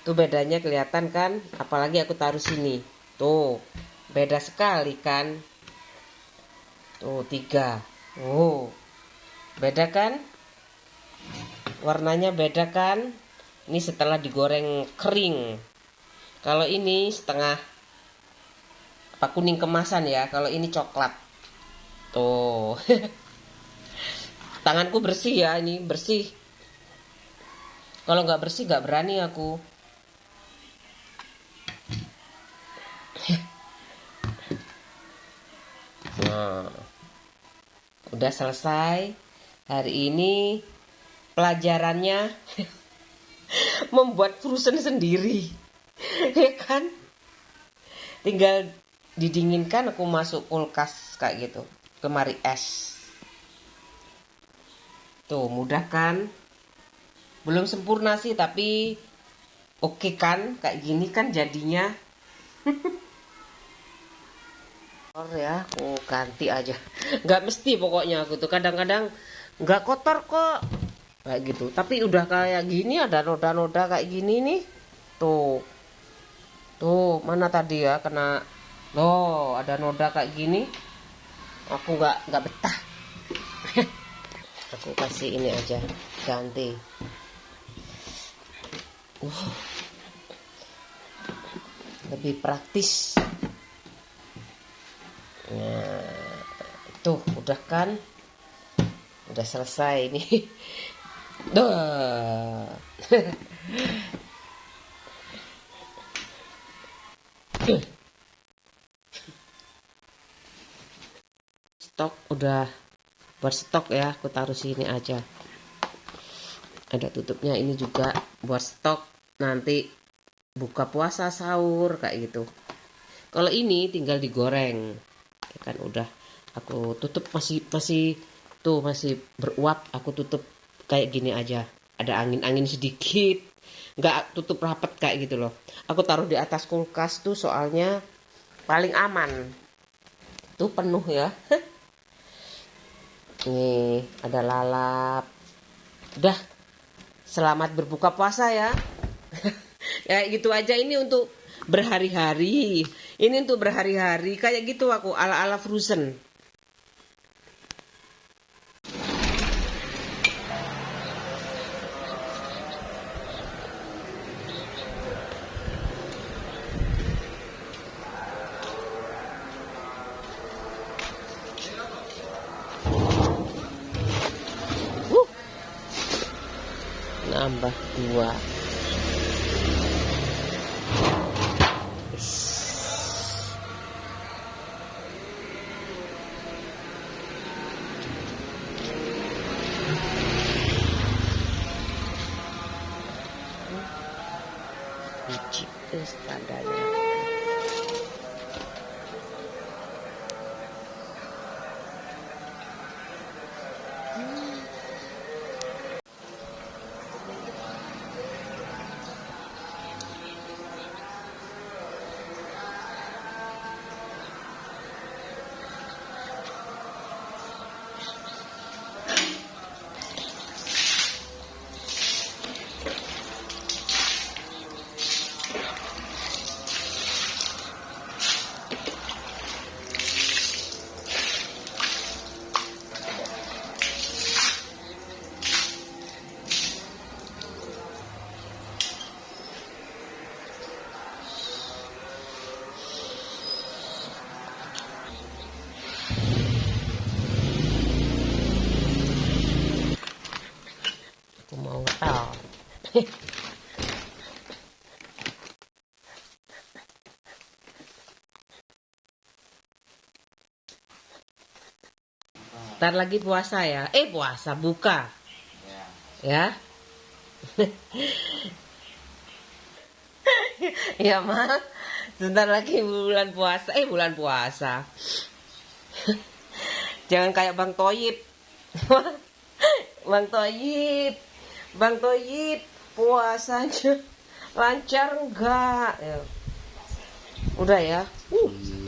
Tuh bedanya kelihatan kan? Apalagi aku taruh sini. Tuh, beda sekali kan? Tuh 3. Oh, beda kan? Warnanya beda kan? Ini setelah digoreng kering. Kalau ini setengah kuning kemasan ya. Kalau ini coklat. Tuh. Tanganku bersih ya, ini bersih. Kalau nggak bersih nggak berani aku. Nah, udah selesai. Hari ini pelajarannya membuat frozen sendiri. Ya kan? Tinggal didinginkan, aku masuk kulkas kayak gitu. Lemari es. Tuh, mudah kan? Belum sempurna sih, tapi oke kan? Kayak gini kan jadinya. Ya, aku ganti aja. Nggak mesti pokoknya aku tuh. Kadang-kadang nggak kotor kok. Kayak gitu. Tapi udah kayak gini, ada noda-noda kayak gini nih. Tuh. Tuh, mana tadi ya kena. Loh, ada noda kayak gini. Aku nggak betah. Aku kasih ini aja, ganti. Lebih praktis. Nah, tuh udah kan? Udah selesai ini. Duh. Stok udah buat stok ya, aku taruh sini aja. Ada tutupnya ini juga buat stok nanti buka puasa sahur kayak gitu. Kalau ini tinggal digoreng. Ya kan udah aku tutup masih tuh masih beruap, aku tutup kayak gini aja. Ada angin-angin sedikit. Nggak tutup rapat kayak gitu loh. Aku taruh di atas kulkas tuh soalnya paling aman. Tuh penuh ya. Nih, ada lalap. Udah, selamat berbuka puasa ya. Ya gitu aja, ini untuk berhari-hari. Ini untuk berhari-hari. Kayak gitu aku, ala-ala frozen. Nambah 2. Biji tandanya. Aku mau tahu. Ntar lagi puasa ya. Puasa buka. Ya. Ya, Ma. Sebentar lagi bulan puasa. Bulan puasa. Jangan kayak Bang Toyib. Bang Toyib. Bang Toyib, puasanya lancar enggak? Ya. Udah ya.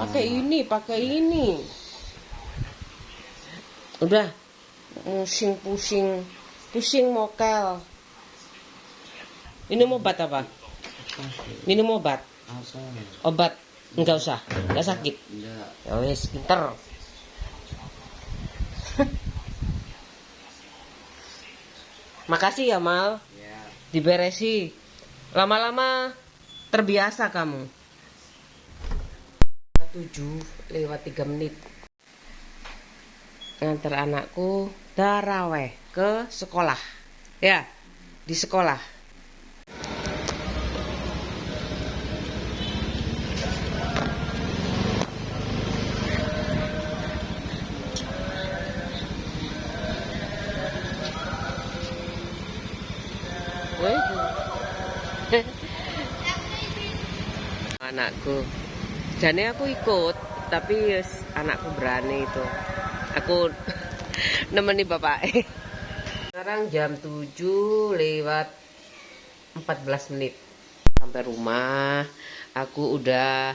Pakai ini. Udah. Pusing mokel. Minum obat apa? Minum obat. Obat enggak usah. Enggak sakit. Ya wes, pinter. Makasih ya, Mal. Diberesi. Lama-lama terbiasa kamu. 7 lewat 3 menit. Nganter anakku taraweh ke sekolah. Ya, di sekolah. Wih. Anakku. Jane aku ikut, tapi anakku berani itu. Aku nemeni bapak. Sekarang jam 7 lewat 14 menit. Sampai rumah, aku udah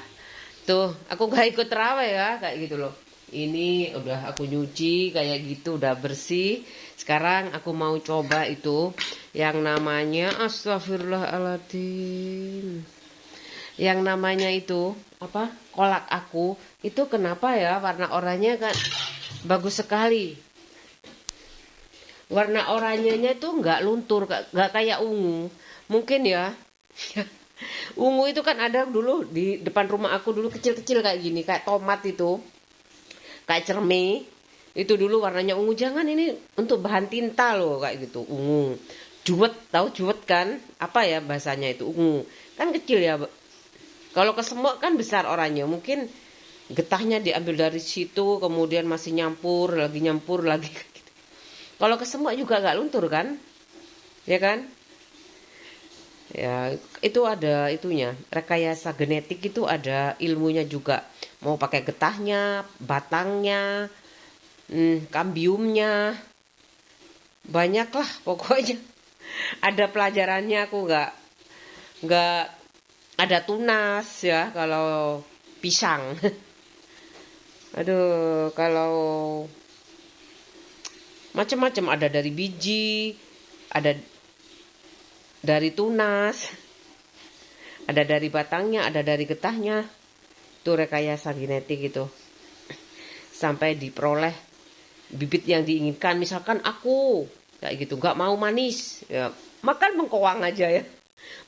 aku gak ikut terawih ya, kayak gitu loh. Ini udah aku nyuci kayak gitu, udah bersih. Sekarang aku mau coba itu yang namanya astagfirullahaladzim. Yang namanya itu apa? Kolak aku. Itu kenapa ya warna oranye kan bagus sekali. Warna oranyenya tuh nggak luntur, nggak kayak ungu. Mungkin ya. Ungu itu kan ada dulu di depan rumah aku dulu kecil-kecil kayak gini, kayak tomat itu. Kayak cerme. Itu dulu warnanya ungu. Jangan, ini untuk bahan tinta loh kayak gitu, ungu. Juwet, tahu juwet kan? Apa ya bahasanya itu ungu. Kan kecil ya. Kalau kesemok kan besar oranye. Mungkin getahnya diambil dari situ, kemudian masih nyampur lagi. Kalau kesemok juga nggak luntur kan? Ya kan? Ya, itu ada itunya. Rekayasa genetik itu ada ilmunya juga. Mau pakai getahnya, batangnya, kambiumnya. Banyak lah pokoknya. Ada pelajarannya, aku nggak ada tunas ya kalau pisang. Aduh, kalau macam-macam, ada dari biji, ada dari tunas, ada dari batangnya, ada dari getahnya. Itu rekayasa genetik itu. Sampai diperoleh bibit yang diinginkan. Misalkan aku kayak gitu, nggak mau manis, ya makan bengkoang aja ya.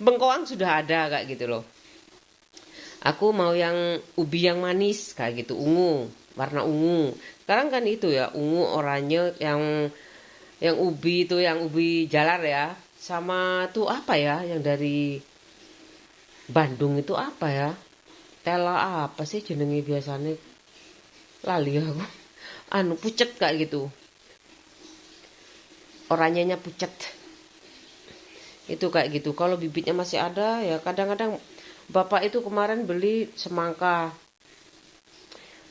Bengkoang sudah ada kayak gitu loh. Aku mau yang ubi yang manis kayak gitu, ungu, warna ungu. Sekarang kan itu ya, ungu, oranye, yang ubi itu, yang ubi jalar ya. Sama tuh apa ya, yang dari Bandung itu apa ya? Tela apa sih jenenge biasanya? Lali aku. Pucet kayak gitu. Oranyenya pucet. Itu kayak gitu. Kalau bibitnya masih ada ya, kadang-kadang bapak itu kemarin beli semangka.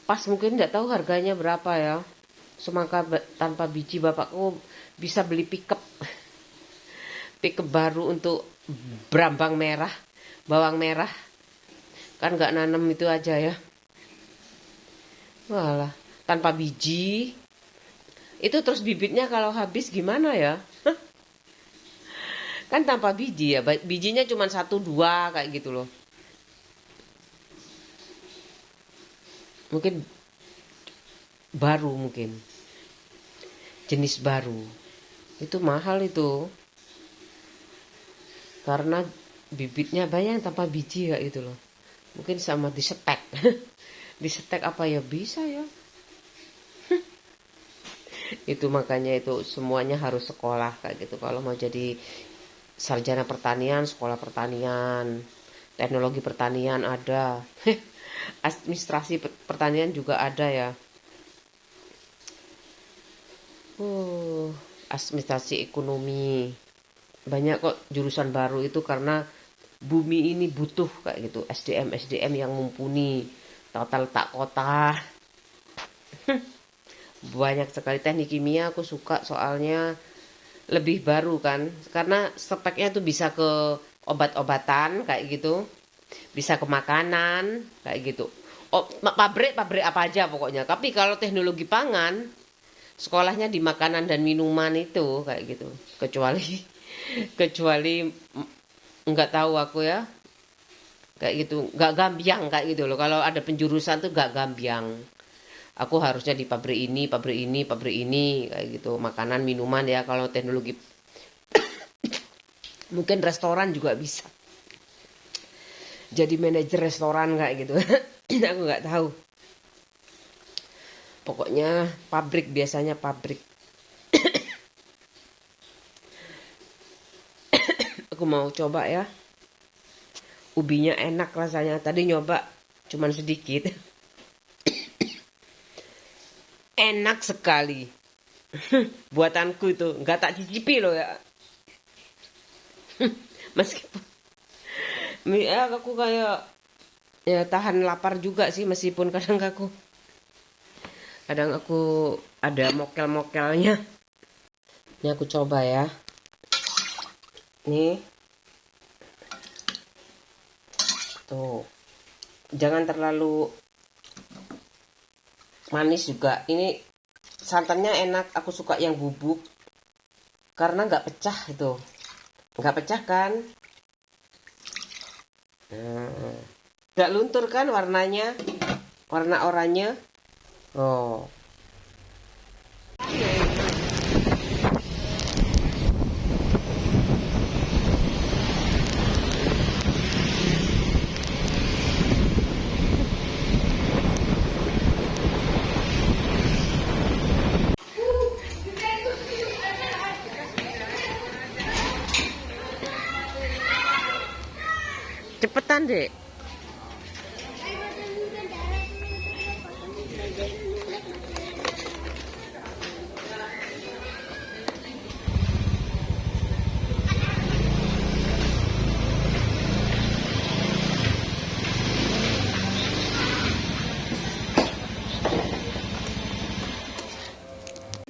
Pas mungkin nggak tahu harganya berapa ya. Semangka tanpa biji, bapakku bisa beli pickup. Pickup baru untuk berambang merah, bawang merah. Kan nggak nanam itu aja ya. Walah, tanpa biji. Itu terus bibitnya kalau habis gimana ya? Kan tanpa biji ya, bijinya cuma 1-2 kayak gitu loh. Mungkin baru, mungkin jenis baru. Itu mahal itu. Karena bibitnya banyak tanpa biji kayak gitu loh. Mungkin sama disetek. Disetek apa ya bisa ya. Itu makanya itu semuanya harus sekolah kayak gitu. Kalau mau jadi sarjana pertanian, sekolah pertanian, teknologi pertanian ada, administrasi pertanian juga ada ya. Administrasi ekonomi, banyak kok jurusan baru itu karena bumi ini butuh kayak gitu, SDM yang mumpuni, tata letak kota. Banyak sekali. Teknik kimia aku suka soalnya lebih baru kan, karena speknya tuh bisa ke obat-obatan kayak gitu, bisa ke makanan kayak gitu. Pabrik apa aja pokoknya. Tapi kalau teknologi pangan, sekolahnya di makanan dan minuman itu kayak gitu. Kecuali nggak tahu aku ya, kayak gitu, nggak gambiang kayak gitu loh. Kalau ada penjurusan tuh nggak gambiang. Aku harusnya di pabrik ini kayak gitu, makanan minuman ya. Kalau teknologi mungkin restoran juga bisa jadi manajer restoran kayak gitu. Aku nggak tahu, pokoknya pabrik, biasanya pabrik. aku mau coba ya. Ubinya enak rasanya. Tadi nyoba cuman sedikit. Enak sekali. Buatanku itu nggak tak cicipi loh ya. Meskipun ya aku kayak ya tahan lapar juga sih, meskipun kadang aku ada mokel-mokelnya. Ini aku coba ya. Nih. Tuh. Jangan terlalu manis juga. Ini santannya enak. Aku suka yang bubuk. Karena nggak pecah itu. Nggak pecah kan? Nggak luntur kan warnanya? Warna oranye. Oh. Cepetan, Dek.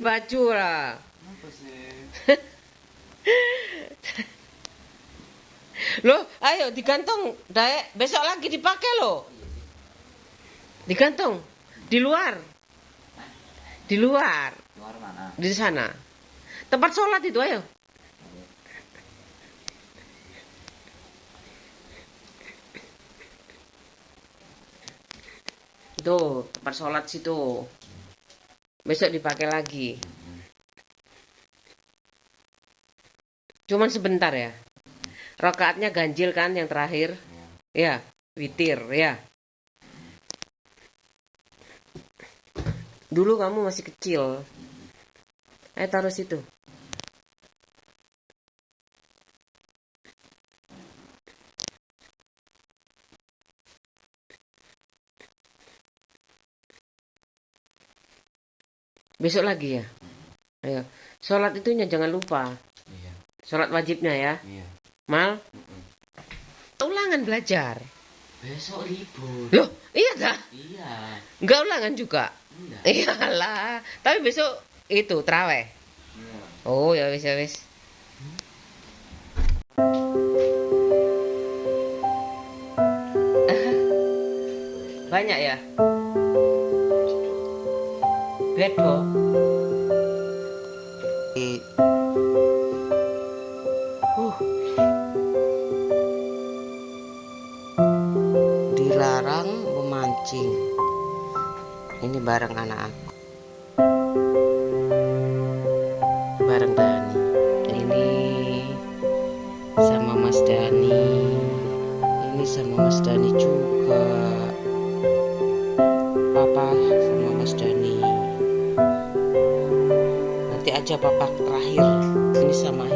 Baju lah. Apa sih? Loh, ayo digantung, Daek. Besok lagi dipakai loh. Digantung di luar. Di luar. Luar mana? Di sana. Tempat sholat itu, ayo. Tuh, tempat sholat situ. Besok dipakai lagi. Cuman sebentar ya. Rakaatnya ganjil kan yang terakhir? Ya, witir ya. Dulu kamu masih kecil. Ayo taruh situ. Besok lagi ya. Ayo, sholat itunya jangan lupa. Iya. Sholat wajibnya ya. Iya. Mal, ulangan belajar. Besok libur. Loh, iya dah. Iya. Enggak ulangan juga. Enggak. Iyalah. Tapi besok itu traweh. Iya. Oh ya wis ya wis. Banyak ya. Bedo. Dilarang memancing. Ini bareng anak aku. Bareng Dani. Ini sama Mas Dani. Ini sama Mas Dani juga. Papa sama Mas Dani. Nanti aja papa terakhir. Ini sama